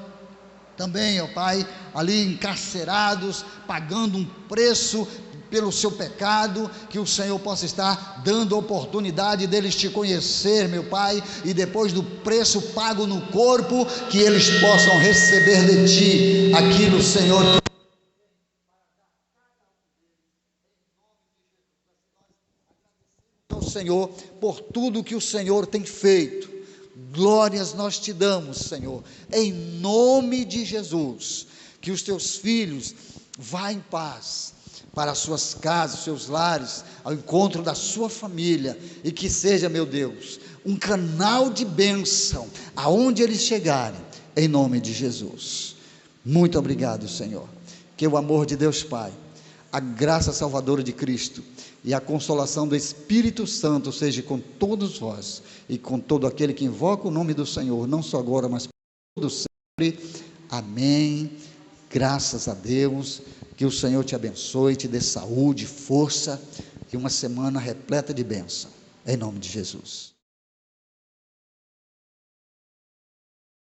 Speaker 4: também, ó Pai, ali encarcerados, pagando um preço pelo seu pecado, que o Senhor possa estar dando a oportunidade deles Te conhecer, meu Pai, e depois do preço pago no corpo, que eles possam receber de Ti aquilo, Senhor, ao Senhor, por tudo que o Senhor tem feito. Glórias nós Te damos, Senhor, em nome de Jesus. Que os Teus filhos vá em paz para as suas casas, seus lares, ao encontro da sua família, e que seja, meu Deus, um canal de bênção aonde eles chegarem, em nome de Jesus. Muito obrigado, Senhor. Que o amor de Deus Pai, a graça salvadora de Cristo e a consolação do Espírito Santo seja com todos vós e com todo aquele que invoca o nome do Senhor, não só agora, mas por todo sempre. Amém. Graças a Deus. Que o Senhor te abençoe, te dê saúde, força e uma semana repleta de bênção. Em nome de Jesus.